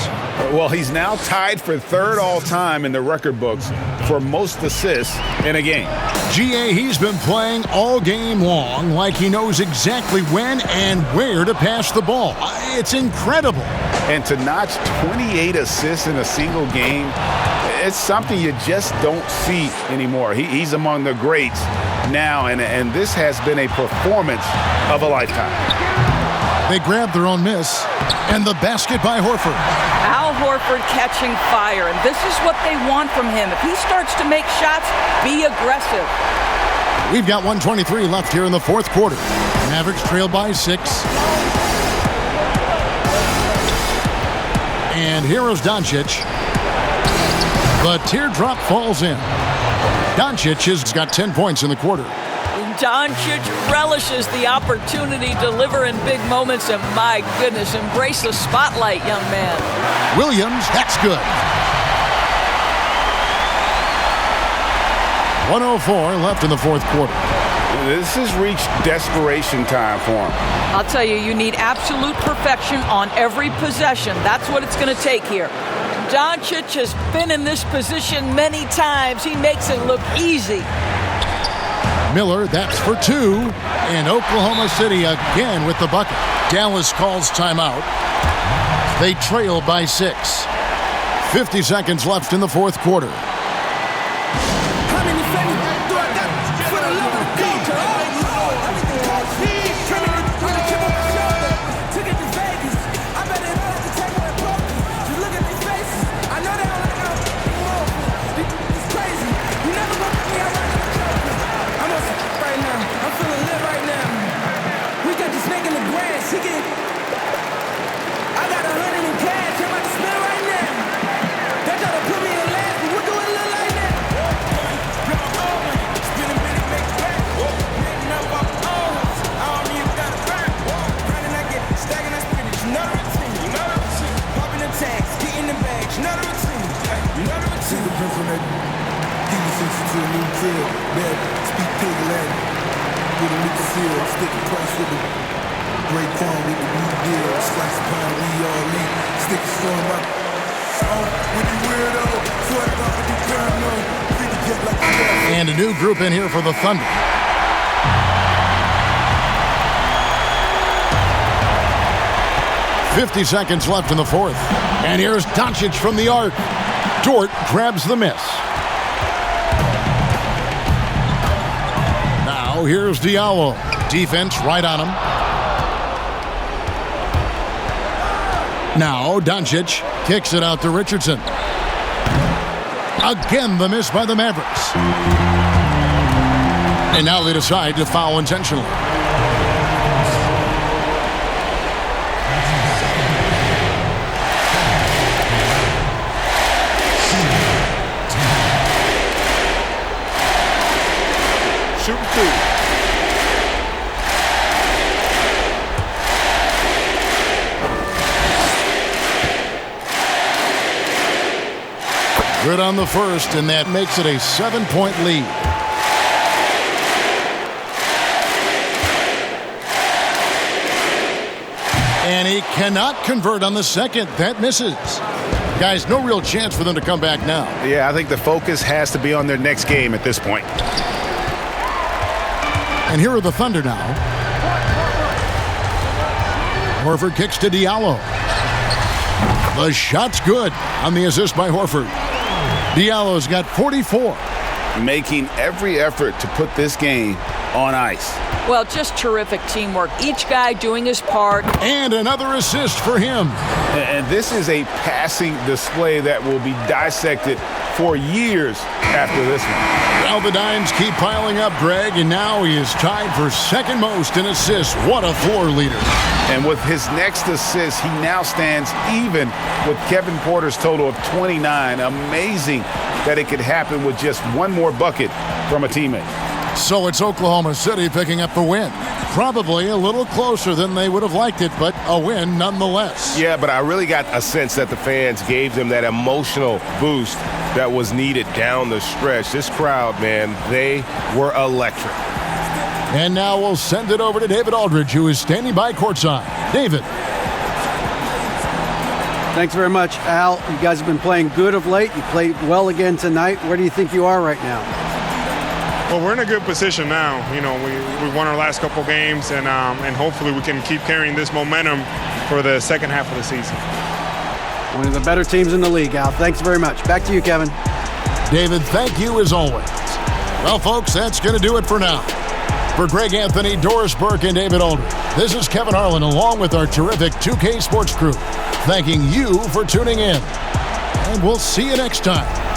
Well, he's now tied for third all-time in the record books for most assists in a game.
GA, he's been playing all game long like he knows exactly when and where to pass the ball. It's incredible.
And to notch 28 assists in a single game, it's something you just don't see anymore. He's among the greats now, and this has been a performance of a lifetime.
They grab their own miss, and the basket by Horford.
Al Horford catching fire, and this is what they want from him. If he starts to make shots, be aggressive.
We've got 1:23 left here in the fourth quarter. Mavericks trail by 6. And here is Doncic. The teardrop falls in. Doncic has got 10 points in the quarter.
Doncic relishes the opportunity to deliver in big moments, and my goodness, embrace the spotlight, young man.
Williams, that's good. 1:04 left in the fourth quarter.
This has reached desperation time for him.
I'll tell you, you need absolute perfection on every possession. That's what it's going to take here. Doncic has been in this position many times. He makes it look easy.
Miller, that's for 2. And Oklahoma City again with the bucket. Dallas calls timeout. They trail by 6. 50 seconds left in the fourth quarter. And a new group in here for the Thunder. .50 seconds left in the fourth. And here's Doncic from the arc. Dort grabs the miss. Now here's Diallo. Defense right on him. Now Doncic kicks it out to Richardson. Again, the miss by the Mavericks. And now they decide to foul intentionally.
Shooting 2.
Good on the first, and that makes it a 7-point lead. And he cannot convert on the second. That misses. Guys, no real chance for them to come back now.
Yeah, I think the focus has to be on their next game at this point.
And here are the Thunder now. Horford kicks to Diallo. The shot's good on the assist by Horford. Diallo's got 44.
Making every effort to put this game on ice.
Well, just terrific teamwork. Each guy doing his part.
And another assist for him.
And this is a passing display that will be dissected for years after this one.
Well, the dimes keep piling up, Greg, and now he is tied for second most in assists. What a floor leader.
And with his next assist, he now stands even with Kevin Porter's total of 29. Amazing that it could happen with just one more bucket from a teammate.
So it's Oklahoma City picking up the win. Probably a little closer than they would have liked it, but a win nonetheless.
Yeah, but I really got a sense that the fans gave them that emotional boost that was needed down the stretch. This crowd, man, they were electric.
And now we'll send it over to David Aldridge, who is standing by courtside. David.
Thanks very much, Al. You guys have been playing good of late. You played well again tonight. Where do you think you are right now?
Well, we're in a good position now. You know, we won our last couple games, and hopefully we can keep carrying this momentum for the second half of the season.
One of the better teams in the league, Al. Thanks very much. Back to you, Kevin.
David, thank you as always. Well, folks, that's going to do it for now. For Greg Anthony, Doris Burke, and David Aldridge, this is Kevin Harlan along with our terrific 2K Sports crew, thanking you for tuning in. And we'll see you next time.